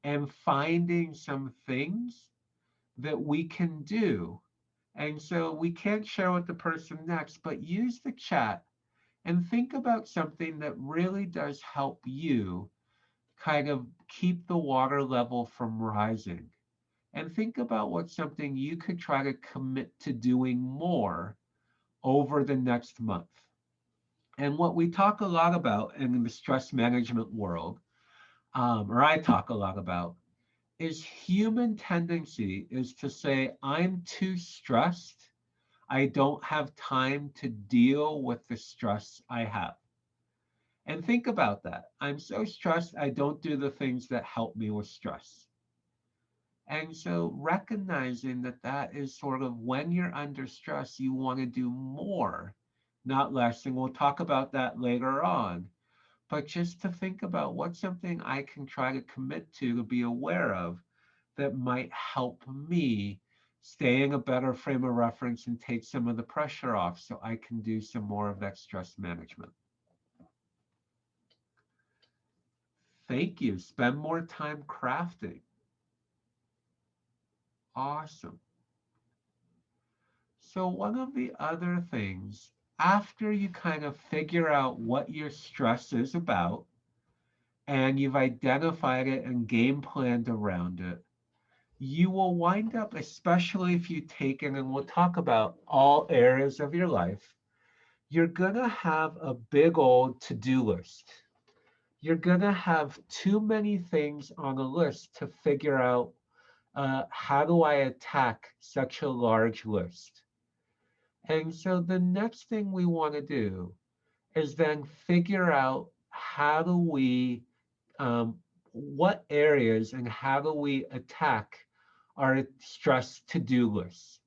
and finding some things that we can do. And so we can't share with the person next, but use the chat and think about something that really does help you kind of keep the water level from rising. And think about what's something you could try to commit to doing more over the next month. And what we talk a lot about in the stress management world, or I talk a lot about, is human tendency is to say, I'm too stressed. I don't have time to deal with the stress I have. And think about that. I'm so stressed, I don't do the things that help me with stress. And so recognizing that that is sort of when you're under stress, you want to do more, not less. And we'll talk about that later on. But just to think about what's something I can try to commit to be aware of that might help me stay in a better frame of reference and take some of the pressure off so I can do some more of that stress management. Thank you. Spend more time crafting. Awesome. So one of the other things, after you kind of figure out what your stress is about, and you've identified it and game planned around it, you will wind up, especially if you take it, and we'll talk about all areas of your life, you're going to have a big old to-do list. You're going to have too many things on a list to figure out how do I attack such a large list. And so the next thing we want to do is then figure out how do we, what areas and how do we attack our stress to-do lists.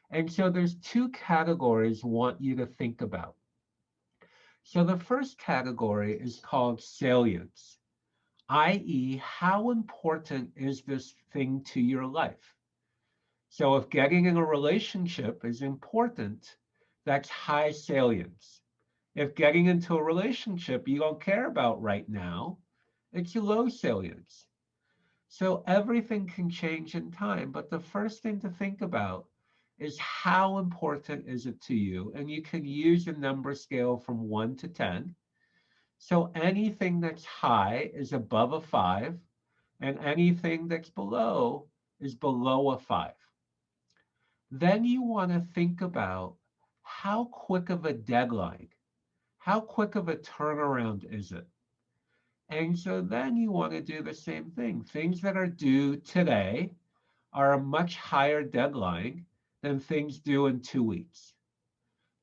And so there's two categories I want you to think about. So the first category is called salience, i.e., how important is this thing to your life? So if getting in a relationship is important, that's high salience. If getting into a relationship you don't care about right now, it's low salience. So everything can change in time, but the first thing to think about is how important is it to you? And you can use a number scale from 1 to 10. So anything that's high is above a 5, and anything that's below is below a 5. Then you want to think about how quick of a deadline, how quick of a turnaround is it? And so then you want to do the same thing. Things that are due today are a much higher deadline than things due in 2 weeks.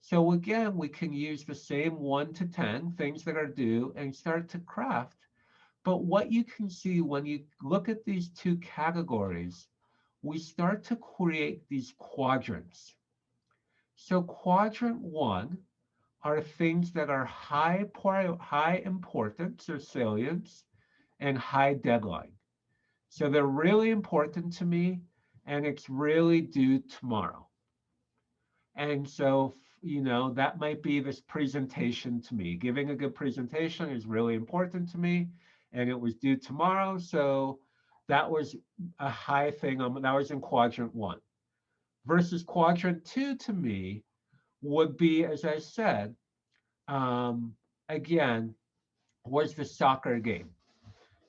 So again, we can use the same 1 to 10, things that are due, and start to craft. But what you can see when you look at these two categories, we start to create these quadrants. So quadrant 1 are things that are high importance or salience and high deadline. So they're really important to me, and it's really due tomorrow. And so, that might be this presentation to me. Giving a good presentation is really important to me, and it was due tomorrow. So that was a high thing. That was in quadrant 1. Versus quadrant 2 to me would be, as I said, again, was the soccer game.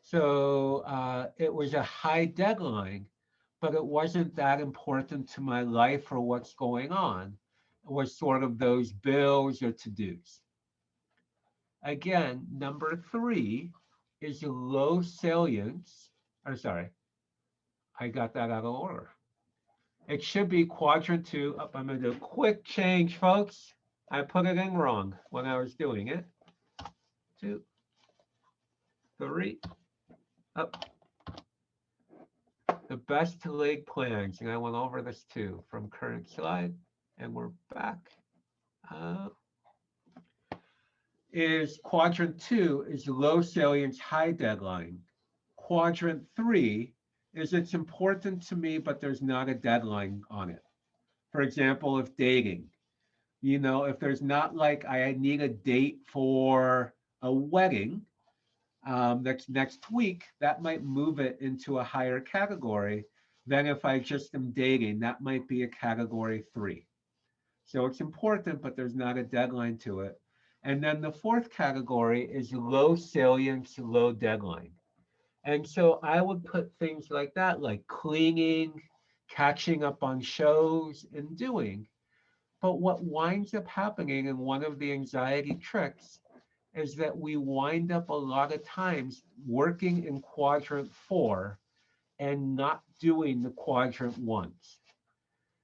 So it was a high deadline, but it wasn't that important to my life or what's going on. It was sort of those bills or to-dos. Again, number 3 is low salience. Or sorry, I got that out of order. It should be quadrant 2. Oh, I'm going to do a quick change, folks. I put it in wrong when I was doing it. 2, 3, up. The best laid plans, and I went over this too from current slide, and we're back. Is quadrant 2 is low salience, high deadline. Quadrant 3 is it's important to me, but there's not a deadline on it. For example, if dating, if there's not like I need a date for a wedding that's next week, that might move it into a higher category than if I just am dating. That might be a category 3. So it's important, but there's not a deadline to it. And then the 4th category is low salience, low deadline. And so I would put things like that, like cleaning, catching up on shows, and doing. But what winds up happening, and one of the anxiety tricks, is that we wind up a lot of times working in quadrant 4 and not doing the quadrant 1s.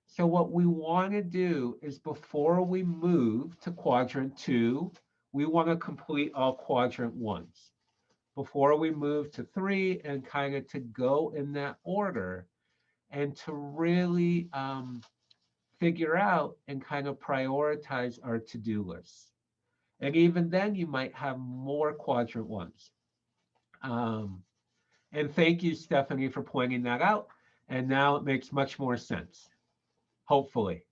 So what we want to do is before we move to quadrant 2, we want to complete all quadrant 1s. Before we move to 3 and kind of to go in that order and to really figure out and kind of prioritize our to-do lists. And even then you might have more quadrant 1s. And thank you, Stephanie, for pointing that out. And now it makes much more sense, hopefully.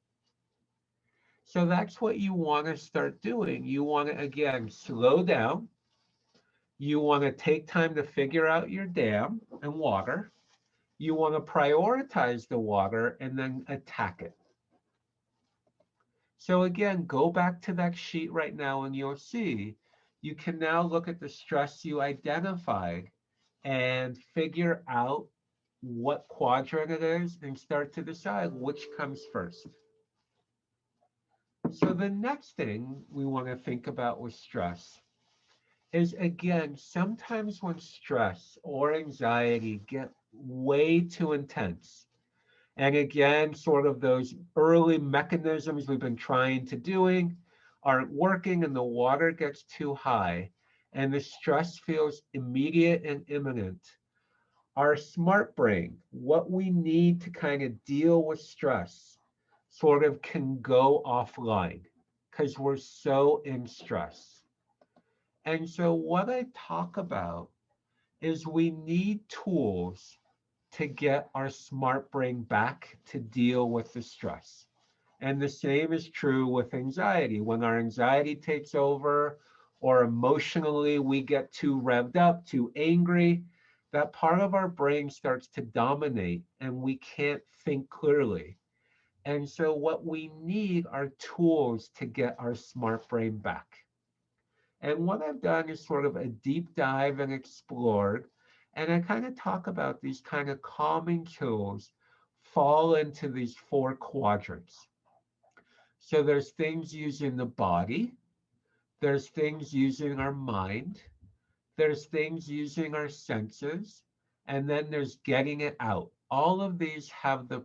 So that's what you want to start doing. You want to, again, slow down. You want to take time to figure out your dam and water. You want to prioritize the water and then attack it. So again, go back to that sheet right now and you'll see you can now look at the stress you identified and figure out what quadrant it is and start to decide which comes first. So the next thing we want to think about with stress is, again, sometimes when stress or anxiety get way too intense, and again, sort of those early mechanisms we've been trying to doing aren't working and the water gets too high and the stress feels immediate and imminent. Our smart brain, what we need to kind of deal with stress, sort of can go offline because we're so in stress. And so what I talk about is we need tools to get our smart brain back to deal with the stress. And the same is true with anxiety. When our anxiety takes over or emotionally we get too revved up, too angry, that part of our brain starts to dominate and we can't think clearly. And so what we need are tools to get our smart brain back. And what I've done is sort of a deep dive and explored. And I kind of talk about these kind of calming tools fall into these four quadrants. So there's things using the body, there's things using our mind, there's things using our senses, and then there's getting it out. All of these have the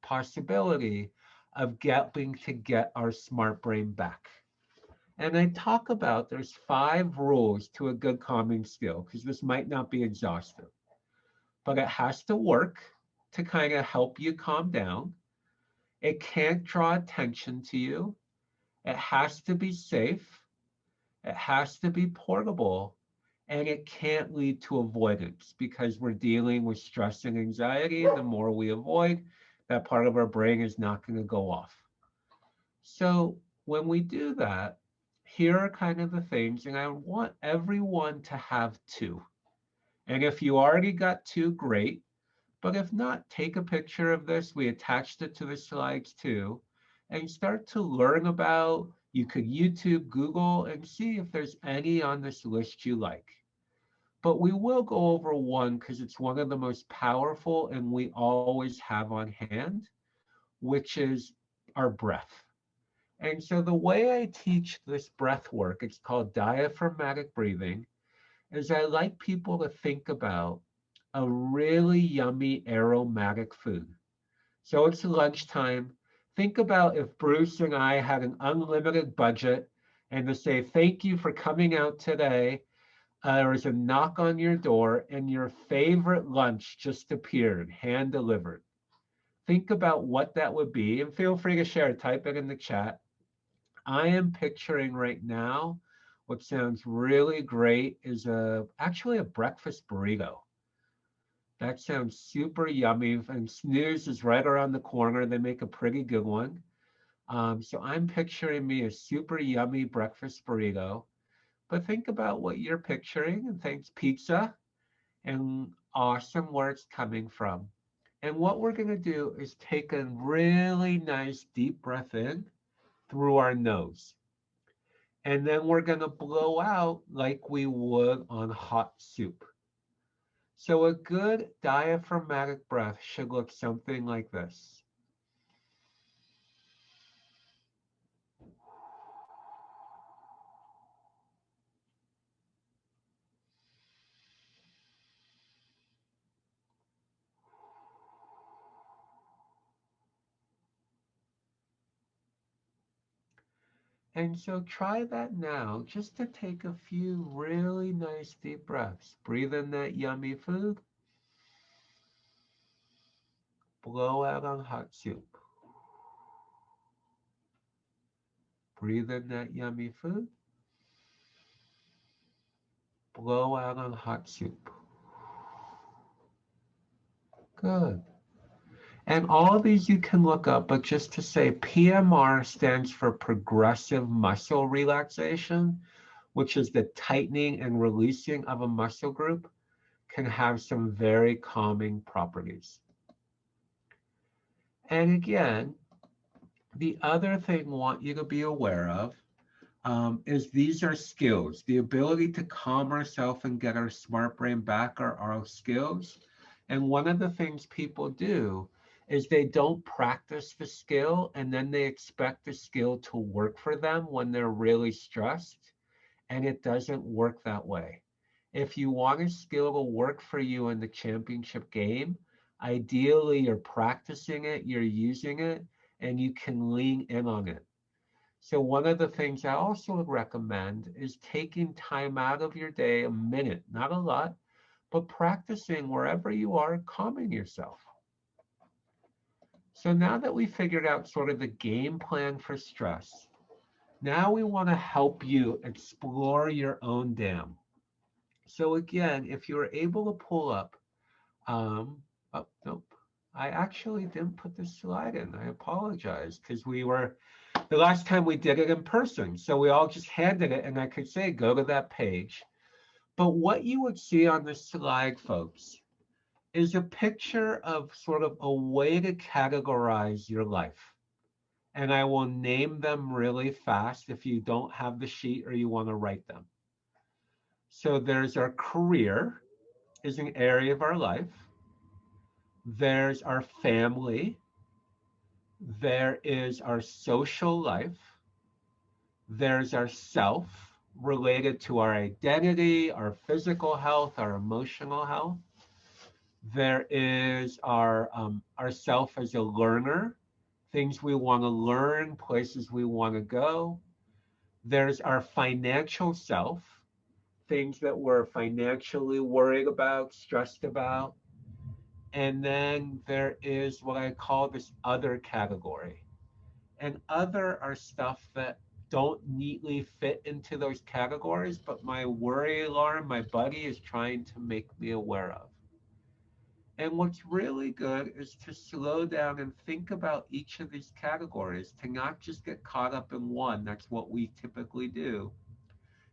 possibility of getting to get our smart brain back. And I talk about there's 5 rules to a good calming skill, because this might not be exhaustive, but it has to work to kind of help you calm down. It can't draw attention to you. It has to be safe. It has to be portable. And it can't lead to avoidance because we're dealing with stress and anxiety. And the more we avoid, that part of our brain is not going to go off. So when we do that, here are kind of the things, and I want everyone to have 2. And if you already got 2, great. But if not, take a picture of this. We attached it to the slides too, and start to learn about. You could YouTube, Google, and see if there's any on this list you like. But we will go over one because it's one of the most powerful and we always have on hand, which is our breath. And so the way I teach this breath work, it's called diaphragmatic breathing, is I like people to think about a really yummy aromatic food. So it's lunchtime. Think about if Bruce and I had an unlimited budget and to say, thank you for coming out today. There was a knock on your door and your favorite lunch just appeared, hand delivered. Think about what that would be and feel free to share, type it in the chat. I am picturing right now what sounds really great is actually a breakfast burrito. That sounds super yummy. And Snooze is right around the corner. They make a pretty good one. So I'm picturing me a super yummy breakfast burrito. But think about what you're picturing and thanks pizza and awesome where it's coming from. And what we're going to do is take a really nice deep breath in through our nose. And then we're going to blow out like we would on hot soup. So a good diaphragmatic breath should look something like this. And so try that now, just to take a few really nice deep breaths. Breathe in that yummy food. Blow out on hot soup. Breathe in that yummy food. Blow out on hot soup. Good. And all of these you can look up, but just to say PMR stands for progressive muscle relaxation, which is the tightening and releasing of a muscle group, can have some very calming properties. And again, the other thing I want you to be aware of is these are skills. The ability to calm ourselves and get our smart brain back are our skills. And one of the things people do is they don't practice the skill and then they expect the skill to work for them when they're really stressed. And it doesn't work that way. If you want a skill to work for you in the championship game, ideally you're practicing it, you're using it, and you can lean in on it. So one of the things I also would recommend is taking time out of your day, a minute, not a lot, but practicing wherever you are, calming yourself. So now that we figured out sort of the game plan for stress, now we want to help you explore your own dam. So again, if you're able to pull up, oh, nope. I actually didn't put this slide in. I apologize because the last time we did it in person. So we all just handed it and I could say, go to that page. But what you would see on this slide, folks, is a picture of sort of a way to categorize your life. And I will name them really fast if you don't have the sheet or you want to write them. So there's our career is an area of our life. There's our family. There is our social life. There's our self related to our identity, our physical health, our emotional health. There is our self as a learner, things we want to learn, places we want to go. There's our financial self, things that we're financially worried about, stressed about. And then there is what I call this other category. And other are stuff that don't neatly fit into those categories, but my worry alarm, my buddy is trying to make me aware of. And what's really good is to slow down and think about each of these categories, to not just get caught up in one. That's what we typically do.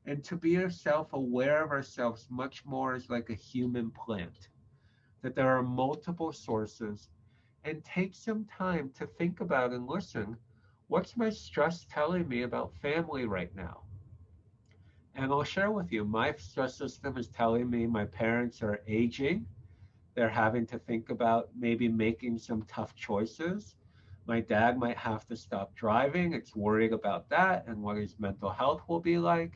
And to be self-aware of ourselves much more as like a human plant, that there are multiple sources, and take some time to think about and listen, what's my stress telling me about family right now? And I'll share with you, my stress system is telling me my parents are aging. They're having to think about maybe making some tough choices. My dad might have to stop driving. It's worrying about that and what his mental health will be like.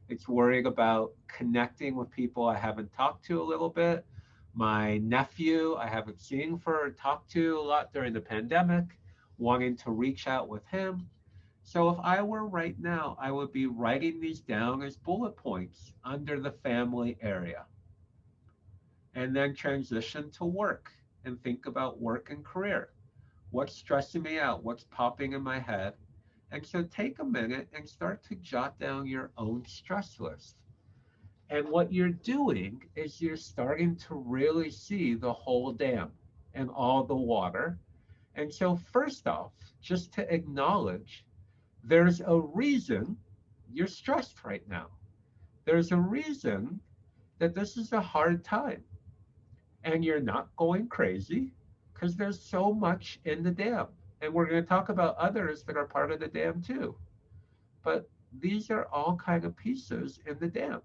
It's worrying about connecting with people I haven't talked to a little bit. My nephew, I haven't seen for or talked to a lot during the pandemic, wanting to reach out with him. So if I were right now, I would be writing these down as bullet points under the family area. And then transition to work and think about work and career. What's stressing me out? What's popping in my head? And so take a minute and start to jot down your own stress list. And what you're doing is you're starting to really see the whole dam and all the water. And so first off, just to acknowledge, there's a reason you're stressed right now. There's a reason that this is a hard time. And you're not going crazy because there's so much in the dam. And we're going to talk about others that are part of the dam too. But these are all kind of pieces in the dam.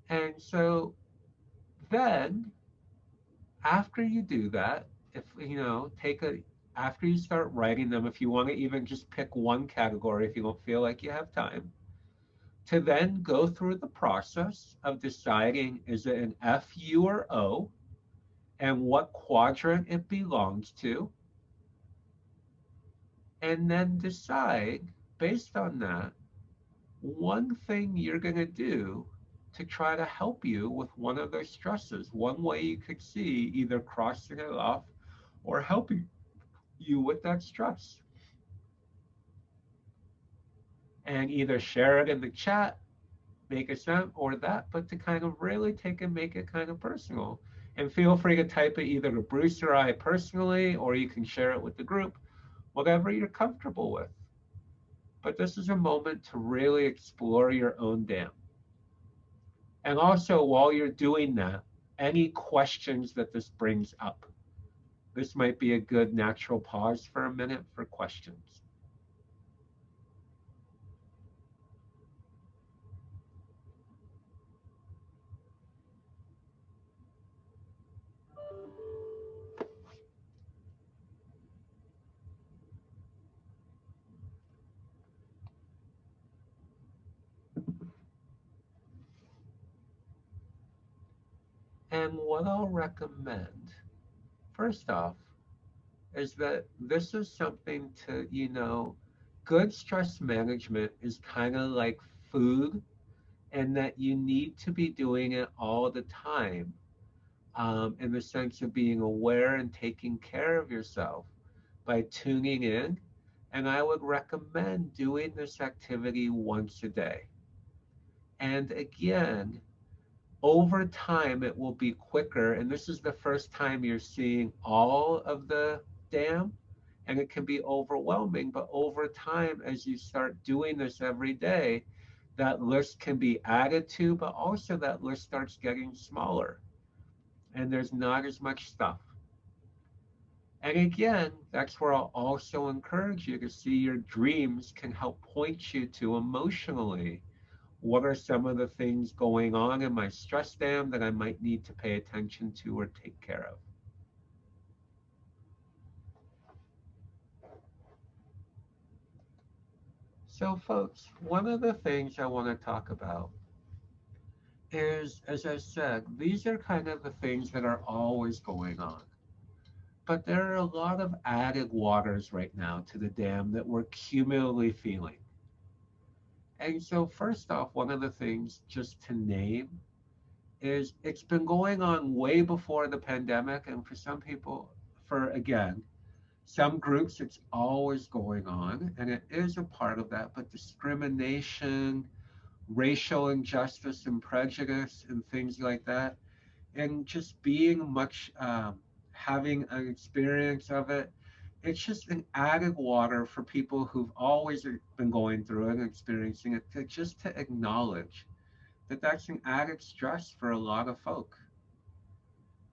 And so then after you do that, if you know, after you start writing them, if you want to even just pick one category, if you don't feel like you have time, to then go through the process of deciding, is it an F, U, or O, and what quadrant it belongs to, and then decide based on that one thing you're going to do to try to help you with one of those stresses. One way you could see either crossing it off or helping you with that stress. And either share it in the chat, make a sound or that, but to kind of really take and make it kind of personal. And feel free to type it either to Bruce or I personally, or you can share it with the group, whatever you're comfortable with. but this is a moment to really explore your own dam. And also, while you're doing that, any questions that this brings up, this might be a good natural pause for a minute for questions. And what I'll recommend, first off, is that this is something to, good stress management is kind of like food, and that you need to be doing it all the time, in the sense of being aware and taking care of yourself by tuning in. And I would recommend doing this activity once a day. And again, over time, it will be quicker. And this is the first time you're seeing all of the dam, and it can be overwhelming. But over time, as you start doing this every day, that list can be added to, but also that list starts getting smaller and there's not as much stuff. And again, that's where I'll also encourage you to see your dreams can help point you to emotionally what are some of the things going on in my stress dam that I might need to pay attention to or take care of. So, folks, one of the things I want to talk about is, as I said, these are kind of the things that are always going on. But there are a lot of added waters right now to the dam that we're cumulatively feeling. And so, first off, one of the things just to name is it's been going on way before the pandemic. And for some people, for again, some groups, it's always going on. And it is a part of that. But discrimination, racial injustice and prejudice, and things like that, and just being much, having an experience of it, it's just an added water for people who've always been going through it and experiencing it, to just to acknowledge that that's an added stress for a lot of folk.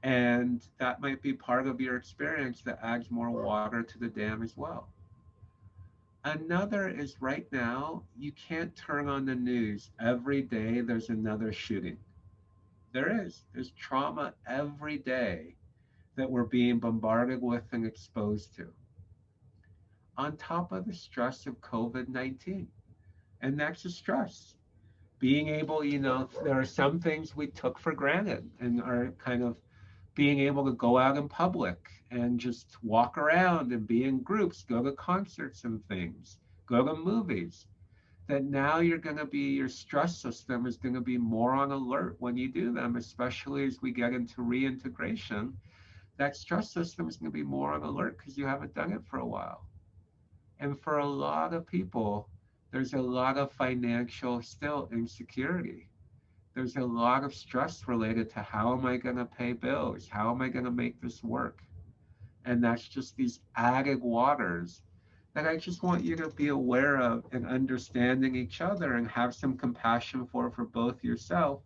And that might be part of your experience that adds more water to the dam as well. Another is right now, you can't turn on the news. Every day there's another shooting. There's trauma every day that we're being bombarded with and exposed to, on top of the stress of COVID-19. And that's a stress. Being able, there are some things we took for granted and are kind of being able to go out in public and just walk around and be in groups, go to concerts and things, go to movies. That now your stress system is going to be more on alert when you do them, especially as we get into reintegration. That stress system is going to be more on alert because you haven't done it for a while. And for a lot of people, there's a lot of financial still insecurity. There's a lot of stress related to how am I going to pay bills? How am I going to make this work? And that's just these added waters that I just want you to be aware of and understanding each other and have some compassion for both yourself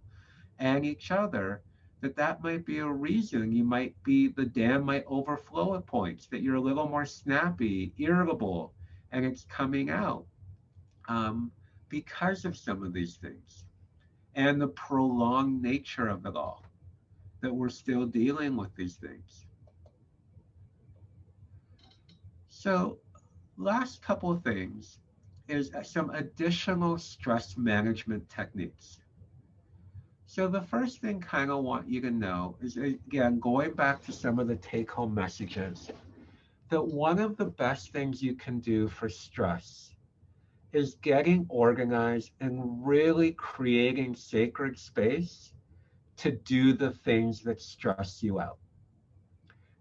and each other. That might be a reason you might be, the dam might overflow at points, that you're a little more snappy, irritable, and it's coming out, because of some of these things and the prolonged nature of it all, that we're still dealing with these things. So, last couple of things is some additional stress management techniques. So the first thing kind of want you to know is, again, going back to some of the take-home messages, that one of the best things you can do for stress is getting organized and really creating sacred space to do the things that stress you out.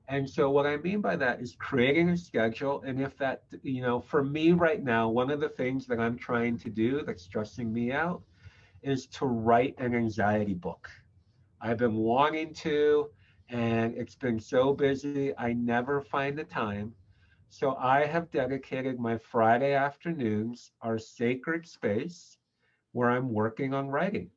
And so what I mean by that is creating a schedule. And if that, for me right now, one of the things that I'm trying to do that's stressing me out is to write an anxiety book. I've been wanting to, and it's been so busy, I never find the time. So I have dedicated my Friday afternoons are sacred space where I'm working on writing.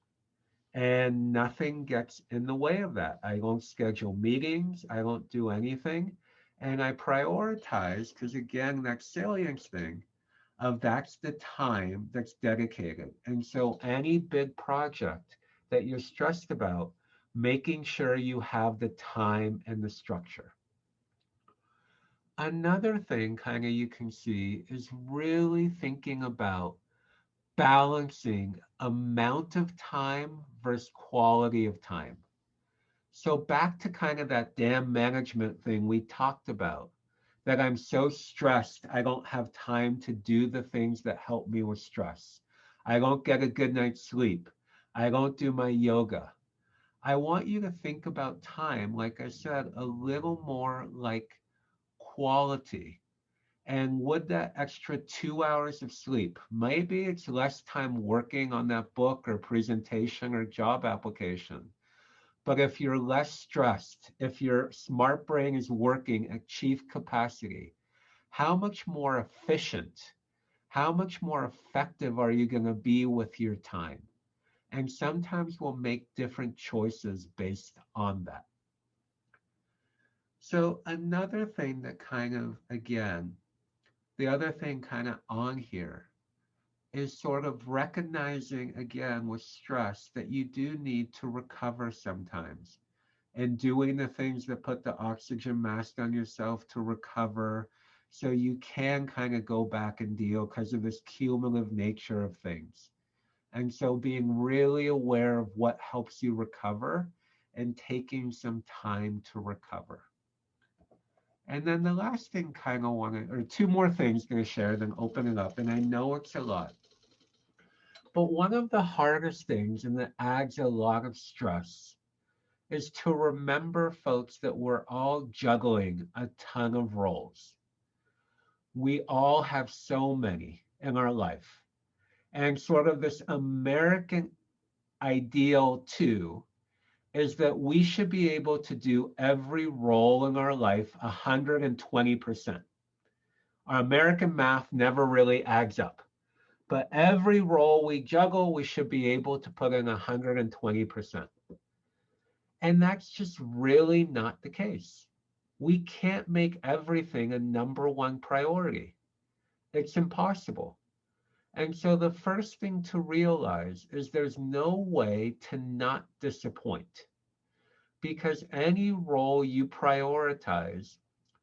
And nothing gets in the way of that. I don't schedule meetings, I don't do anything. And I prioritize, because again, that salience thing of that's the time that's dedicated. And so any big project that you're stressed about, making sure you have the time and the structure. Another thing kind of you can see is really thinking about balancing amount of time versus quality of time. So back to kind of that damn management thing we talked about, that I'm so stressed, I don't have time to do the things that help me with stress. I don't get a good night's sleep. I don't do my yoga. I want you to think about time, like I said, a little more like quality. And would that extra 2 hours of sleep, maybe it's less time working on that book or presentation or job application. But if you're less stressed, if your smart brain is working at chief capacity, how much more efficient, how much more effective are you going to be with your time? And sometimes we'll make different choices based on that. So, another thing that kind of, again, the other thing kind of on here is sort of recognizing again with stress that you do need to recover sometimes and doing the things that put the oxygen mask on yourself to recover so you can kind of go back and deal because of this cumulative nature of things. And so being really aware of what helps you recover and taking some time to recover. And then the last thing kind of want to, or two more things going to share, then open it up. And I know it's a lot, but one of the hardest things and that adds a lot of stress is to remember, folks, that we're all juggling a ton of roles. We all have so many in our life. And sort of this American ideal, too, is that we should be able to do every role in our life 120%. Our American math never really adds up. But every role we juggle, we should be able to put in 120%. And that's just really not the case. We can't make everything a number one priority. It's impossible. And so the first thing to realize is there's no way to not disappoint, because any role you prioritize,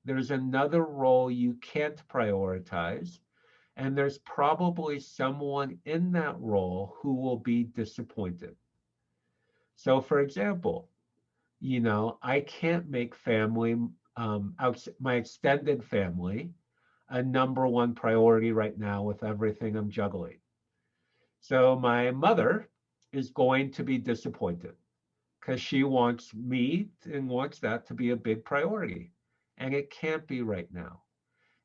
there's another role you can't prioritize, and there's probably someone in that role who will be disappointed. So, for example, I can't make family, my extended family, a number one priority right now with everything I'm juggling. So my mother is going to be disappointed because she wants me and wants that to be a big priority. And it can't be right now.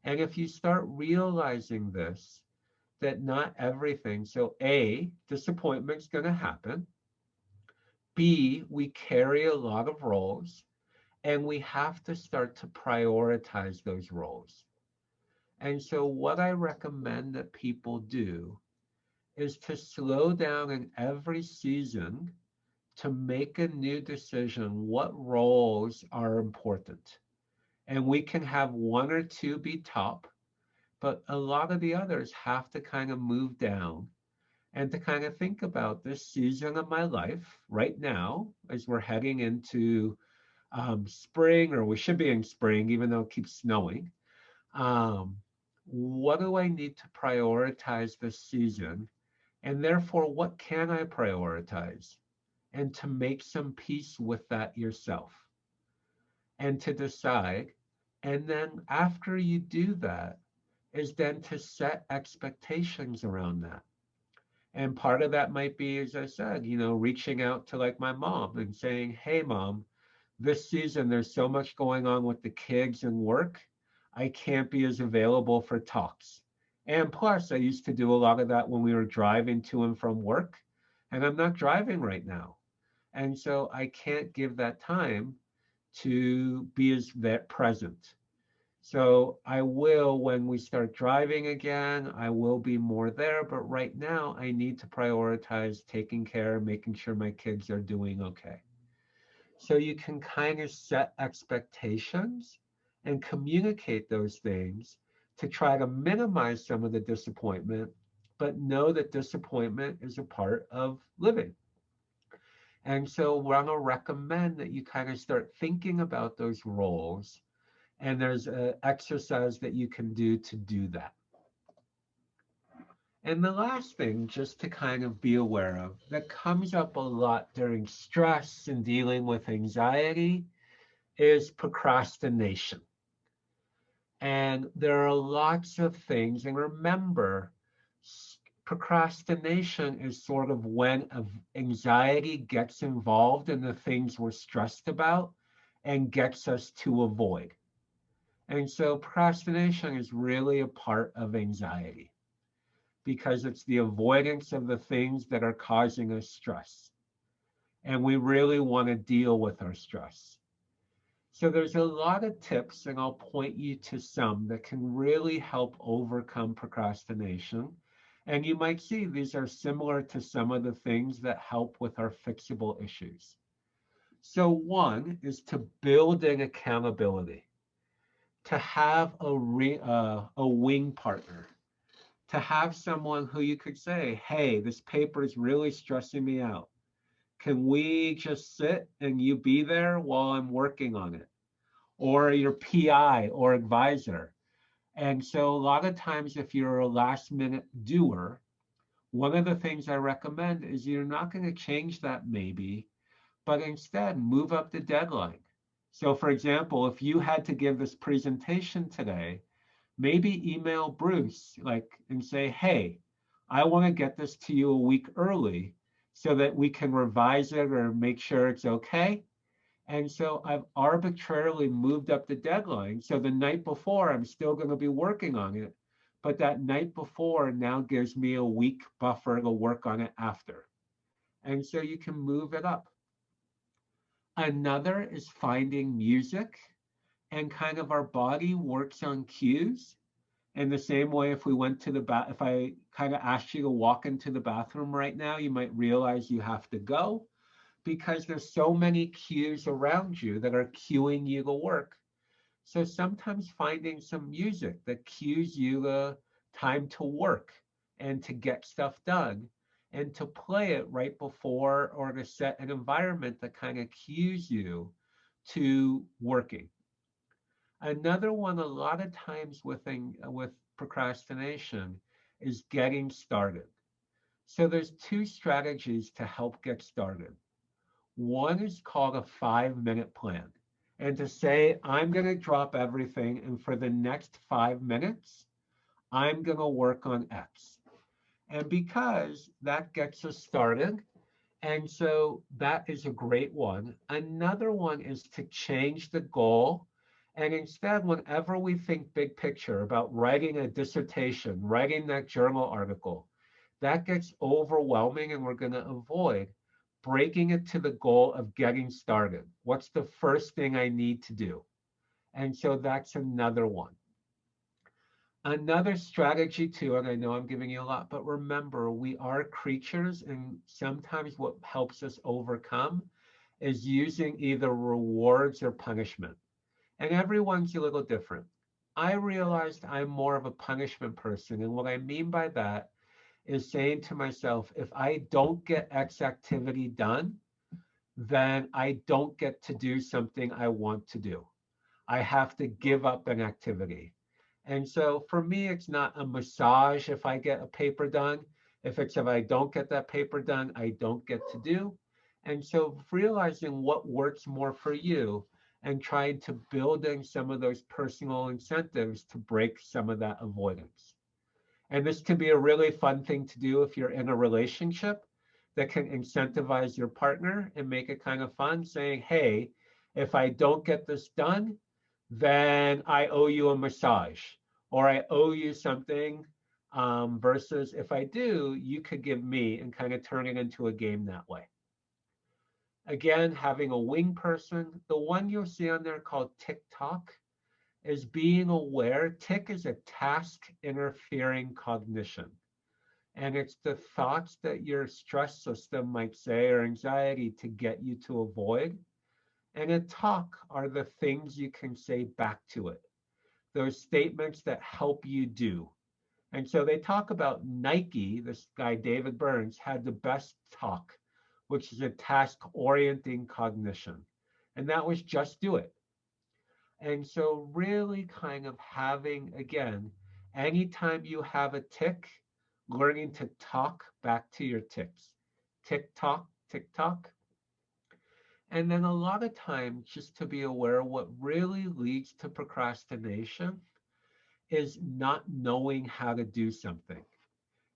And if you start realizing this, that not everything, so A, disappointment's going to happen. B, we carry a lot of roles, and we have to start to prioritize those roles. And so, what I recommend that people do is to slow down in every season to make a new decision what roles are important. And we can have one or two be top, but a lot of the others have to kind of move down and to kind of think about this season of my life right now as we're heading into spring, or we should be in spring, even though it keeps snowing. Um, what do I need to prioritize this season? And therefore, what can I prioritize? And to make some peace with that yourself and to decide. And then after you do that, is then to set expectations around that. And part of that might be, as I said, reaching out to like my mom and saying, hey, mom, this season there's so much going on with the kids and work. I can't be as available for talks. And plus, I used to do a lot of that when we were driving to and from work, and I'm not driving right now. And so I can't give that time to be as that present. So I will, when we start driving again, I will be more there. But right now, I need to prioritize taking care, making sure my kids are doing okay. So you can kind of set expectations and communicate those things to try to minimize some of the disappointment, but know that disappointment is a part of living. And so we're going to recommend that you kind of start thinking about those roles. And there's an exercise that you can do that. And the last thing, just to kind of be aware of, that comes up a lot during stress and dealing with anxiety is procrastination. And there are lots of things. And remember, procrastination is sort of when anxiety gets involved in the things we're stressed about and gets us to avoid. And so procrastination is really a part of anxiety because it's the avoidance of the things that are causing us stress. And we really want to deal with our stress. So there's a lot of tips, and I'll point you to some that can really help overcome procrastination. And you might see these are similar to some of the things that help with our fixable issues. So one is to build in accountability, to have a wing partner, to have someone who you could say, hey, this paper is really stressing me out. Can we just sit and you be there while I'm working on it? Or your PI or advisor. And so a lot of times if you're a last minute doer, one of the things I recommend is you're not going to change that maybe, but instead move up the deadline. So for example, if you had to give this presentation today, maybe email Bruce and say, hey, I want to get this to you a week early so that we can revise it or make sure it's okay. And so I've arbitrarily moved up the deadline. So the night before, I'm still going to be working on it. But that night before now gives me a week buffer to work on it after. And so you can move it up. Another is finding music, and kind of our body works on cues. In the same way, if we went to if I kind of asked you to walk into the bathroom right now, you might realize you have to go because there's so many cues around you that are cueing you to work. So sometimes finding some music that cues you the time to work and to get stuff done and to play it right before or to set an environment that kind of cues you to working. Another one, a lot of times with procrastination, is getting started. So there's two strategies to help get started. One is called a 5-minute plan. And to say, I'm going to drop everything, and for the next 5 minutes, I'm going to work on X. And because that gets us started, and so that is a great one. Another one is to change the goal. And instead, whenever we think big picture about writing a dissertation, writing that journal article, that gets overwhelming and we're going to avoid breaking it to the goal of getting started. What's the first thing I need to do? And so that's another one. Another strategy too, and I know I'm giving you a lot, but remember, we are creatures, and sometimes what helps us overcome is using either rewards or punishment. And everyone's a little different. I realized I'm more of a punishment person, and what I mean by that is saying to myself, if I don't get X activity done, then I don't get to do something I want to do. I have to give up an activity. And so for me, it's not a massage if I get a paper done. If I don't get that paper done, I don't get to do. And so realizing what works more for you and trying to build in some of those personal incentives to break some of that avoidance. And this can be a really fun thing to do if you're in a relationship that can incentivize your partner and make it kind of fun, saying, hey, if I don't get this done, then I owe you a massage or I owe you something. Versus if I do, you could give me, and kind of turn it into a game that way. Again, having a wing person, the one you'll see on there called TikTok is being aware. Tick is a task interfering cognition. And it's the thoughts that your stress system might say or anxiety to get you to avoid. And a talk are the things you can say back to it, those statements that help you do. And so they talk about Nike, this guy, David Burns, had the best talk, which is a task orienting cognition. And that was just do it. And so, really kind of having, again, anytime you have a tick, learning to talk back to your ticks. Tick tock, tick tock. And then a lot of times, just to be aware, what really leads to procrastination is not knowing how to do something,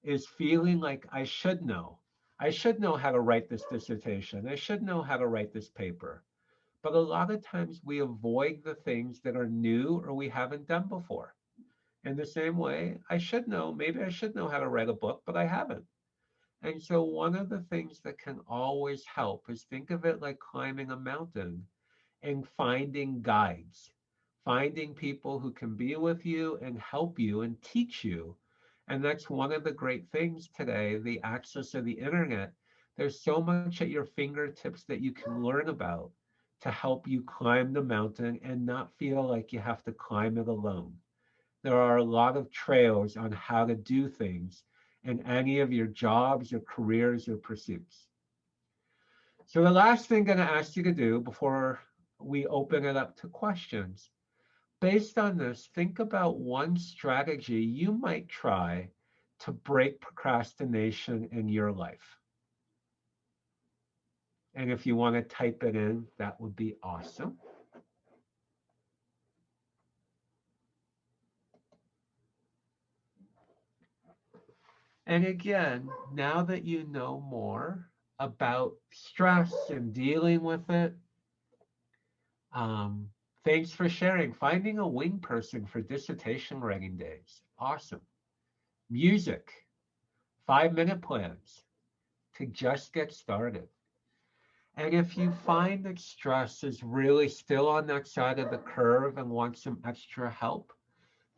is feeling like I should know. I should know how to write this dissertation. I should know how to write this paper. But a lot of times we avoid the things that are new or we haven't done before. In the same way, I should know, maybe I should know how to write a book, but I haven't. And so one of the things that can always help is think of it like climbing a mountain and finding guides, finding people who can be with you and help you and teach you. And that's one of the great things today, the access of the internet. There's so much at your fingertips that you can learn about to help you climb the mountain and not feel like you have to climb it alone. There are a lot of trails on how to do things in any of your jobs or careers or pursuits. So the last thing I'm going to ask you to do before we open it up to questions, based on this, think about one strategy you might try to break procrastination in your life. And if you want to type it in, that would be awesome. And again, now that you know more about stress and dealing with it, um, thanks for sharing. Finding a wing person for dissertation writing days. Awesome. Music, 5-minute plans to just get started. And if you find that stress is really still on that side of the curve and want some extra help,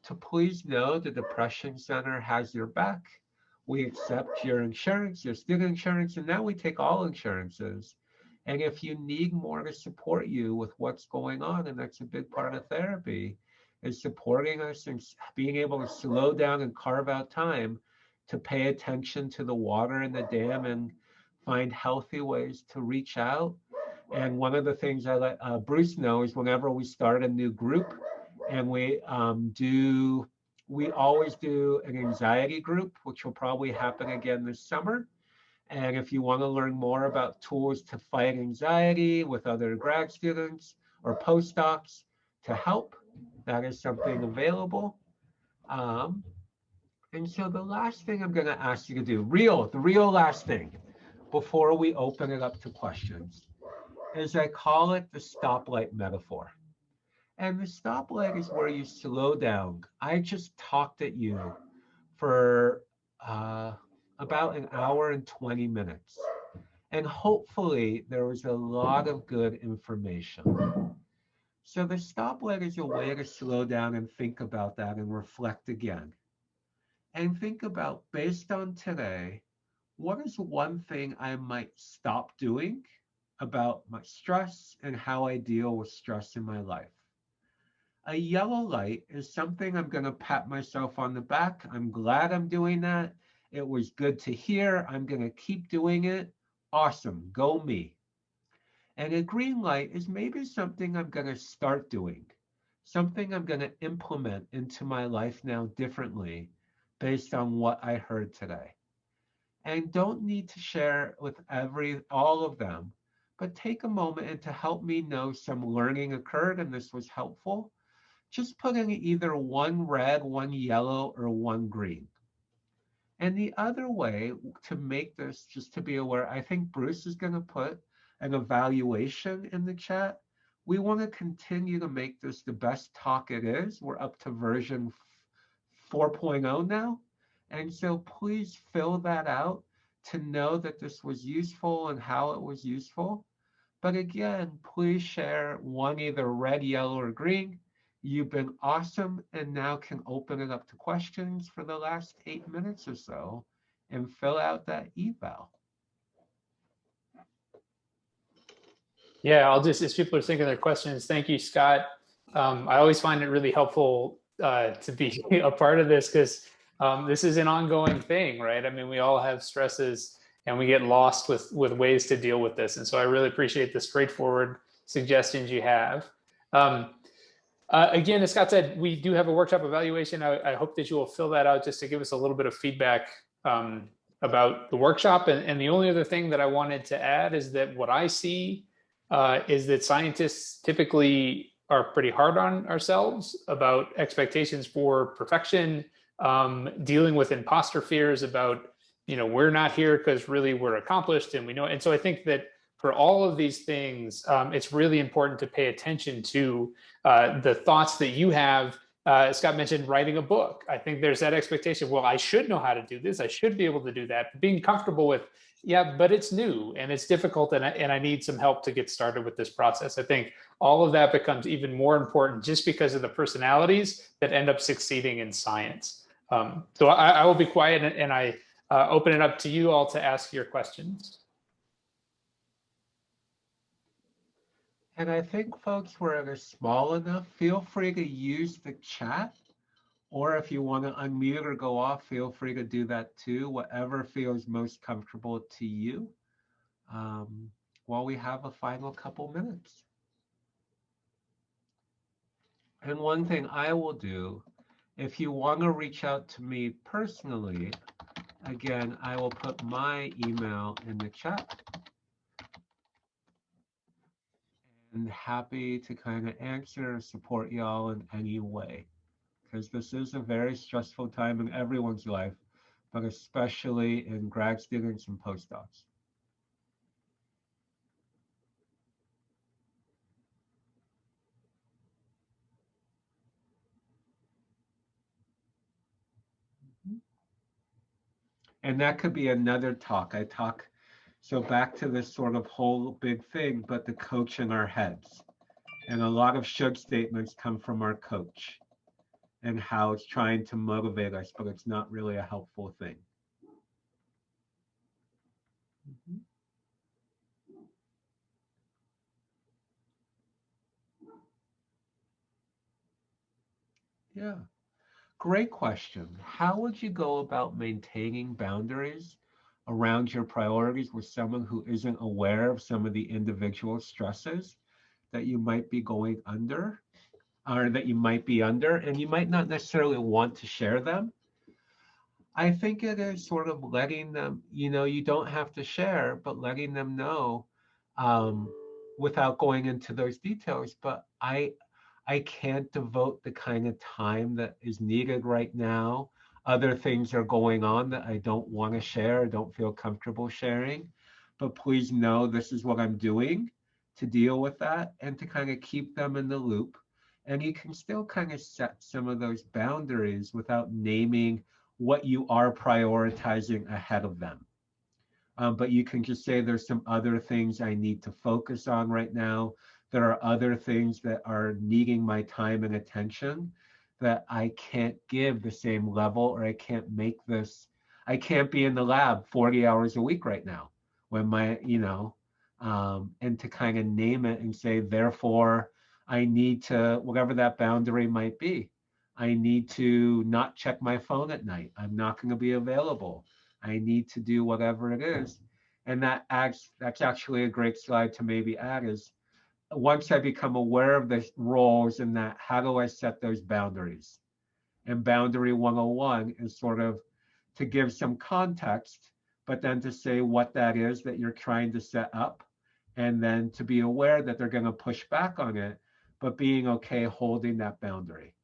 to please know the Depression Center has your back. We accept your insurance, your student insurance, and now we take all insurances. And if you need more to support you with what's going on, and that's a big part of therapy, is supporting us and being able to slow down and carve out time to pay attention to the water in the dam and find healthy ways to reach out. And one of the things I let Bruce know is whenever we start a new group, and we always do an anxiety group, which will probably happen again this summer. And if you want to learn more about tools to fight anxiety with other grad students or postdocs to help, that is something available. Um, and so the last thing I'm going to ask you to do, the real last thing, before we open it up to questions, is I call it the stoplight metaphor. And the stoplight is where you slow down. I just talked at you for about an hour and 20 minutes. And hopefully there was a lot of good information. So the stoplight is a way to slow down and think about that and reflect again. And think about, based on today, what is one thing I might stop doing about my stress and how I deal with stress in my life? A yellow light is something I'm going to pat myself on the back. I'm glad I'm doing that. It was good to hear. I'm going to keep doing it. Awesome. Go me. And a green light is maybe something I'm going to start doing, something I'm going to implement into my life now differently based on what I heard today. And don't need to share with all of them, but take a moment and to help me know some learning occurred and this was helpful. Just put in either one red, one yellow, or one green. And the other way to make this, just to be aware, I think Bruce is going to put an evaluation in the chat. We want to continue to make this the best talk it is. We're up to version 4.0 now. And so please fill that out to know that this was useful and how it was useful. But again, please share one either red, yellow, or green. You've been awesome, and now can open it up to questions for the last 8 minutes or so and fill out that eval. Yeah, I'll just, as people are thinking their questions, thank you, Scott. I always find it really helpful to be a part of this because this is an ongoing thing, right? I mean, we all have stresses and we get lost with ways to deal with this. And so I really appreciate the straightforward suggestions you have. Again, as Scott said, we do have a workshop evaluation. I hope that you will fill that out just to give us a little bit of feedback about the workshop. And the only other thing that I wanted to add is that what I see is that scientists typically are pretty hard on ourselves about expectations for perfection, dealing with imposter fears about, we're not here because really we're accomplished and we know. And so I think that for all of these things, it's really important to pay attention to the thoughts that you have. Scott mentioned writing a book. I think there's that expectation. Well, I should know how to do this. I should be able to do that. Being comfortable with, yeah, but it's new and it's difficult, and I need some help to get started with this process. I think all of that becomes even more important just because of the personalities that end up succeeding in science. So I will be quiet and I open it up to you all to ask your questions. And I think, folks, we're small enough. Feel free to use the chat, or if you want to unmute or go off, feel free to do that too, whatever feels most comfortable to you, while we have a final couple minutes. And one thing I will do, if you want to reach out to me personally, again, I will put my email in the chat. And happy to kind of answer or support y'all in any way, because this is a very stressful time in everyone's life, but especially in grad students and postdocs. And that could be another talk. So back to this sort of whole big thing, but the coach in our heads. And a lot of should statements come from our coach and how it's trying to motivate us, but it's not really a helpful thing. Yeah, great question. How would you go about maintaining boundaries around your priorities with someone who isn't aware of some of the individual stresses that you might be going under, or that you might be under, and you might not necessarily want to share them? I think it is sort of letting them, you don't have to share, but letting them know, um, without going into those details. But I can't devote the kind of time that is needed right now. Other things are going on that I don't want to share, don't feel comfortable sharing. But please know this is what I'm doing to deal with that and to kind of keep them in the loop. And you can still kind of set some of those boundaries without naming what you are prioritizing ahead of them. But you can just say there's some other things I need to focus on right now. There are other things that are needing my time and attention that I can't give the same level, or I can't be in the lab 40 hours a week right now when and to kind of name it and say, therefore, I need to, whatever that boundary might be, I need to not check my phone at night. I'm not going to be available. I need to do whatever it is. And that's actually a great slide to maybe add, is once I become aware of the roles in that, how do I set those boundaries? And boundary 101 is sort of to give some context, but then to say what that is that you're trying to set up, and then to be aware that they're going to push back on it, but being okay holding that boundary.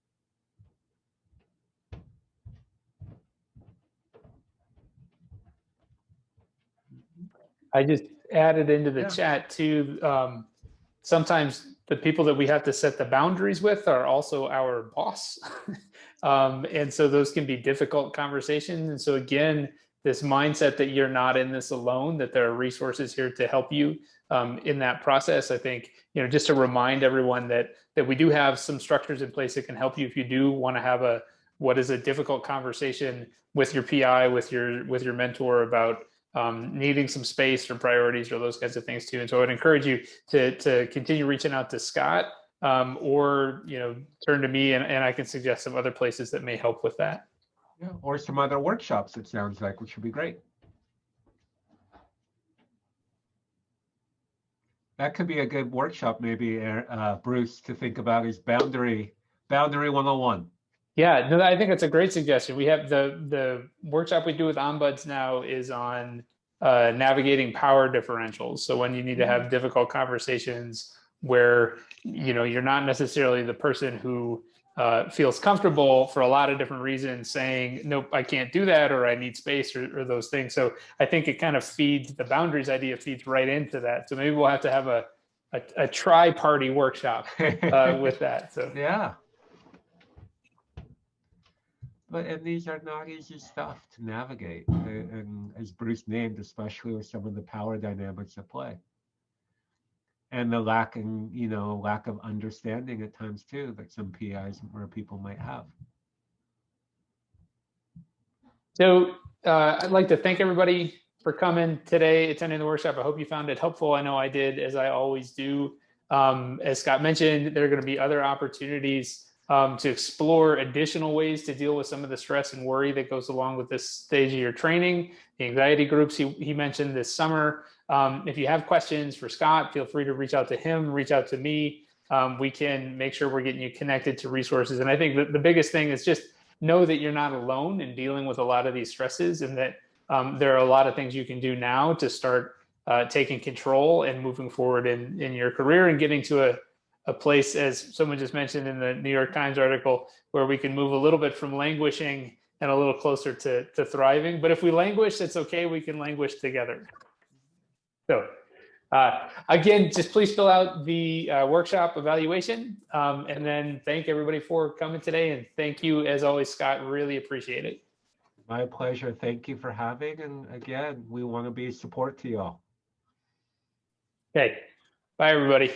I just added into the chat too. Sometimes the people that we have to set the boundaries with are also our boss. And so those can be difficult conversations. And so again, this mindset that you're not in this alone, that there are resources here to help you in that process. I think, just to remind everyone that we do have some structures in place that can help you if you do want to have what is a difficult conversation with your PI, with your mentor about needing some space or priorities or those kinds of things too. And so I would encourage you to continue reaching out to Scott, or turn to me, and I can suggest some other places that may help with that. Yeah, or some other workshops, it sounds like, which would be great. That could be a good workshop, maybe, Bruce, to think about is boundary 101. Yeah, no, I think that's a great suggestion. We have the workshop we do with ombuds now is on navigating power differentials. So when you need to have difficult conversations where you're not necessarily the person who feels comfortable for a lot of different reasons saying, nope, I can't do that, or I need space, or those things. So I think it kind of feeds the boundaries idea, feeds right into that. So maybe we'll have to have a tri-party workshop with that. So yeah. And these are not easy stuff to navigate, and as Bruce named, especially with some of the power dynamics at play, and the lack of understanding at times too that some PIs or people might have. So I'd like to thank everybody for coming today, attending the workshop. I hope you found it helpful. I know I did, as I always do. As Scott mentioned, there are going to be other opportunities to explore additional ways to deal with some of the stress and worry that goes along with this stage of your training. The anxiety groups he mentioned this summer. If you have questions for Scott, feel free to reach out to him, reach out to me. We can make sure we're getting you connected to resources. And I think that the biggest thing is just know that you're not alone in dealing with a lot of these stresses, and that there are a lot of things you can do now to start taking control and moving forward in your career and getting to a place, as someone just mentioned in the New York Times article, where we can move a little bit from languishing and a little closer to thriving. But if we languish, it's okay. We can languish together. So again, just please fill out the workshop evaluation, and then thank everybody for coming today. And thank you, as always, Scott. Really appreciate it. My pleasure. Thank you for having. And again, we want to be support to y'all. Okay. Bye, everybody.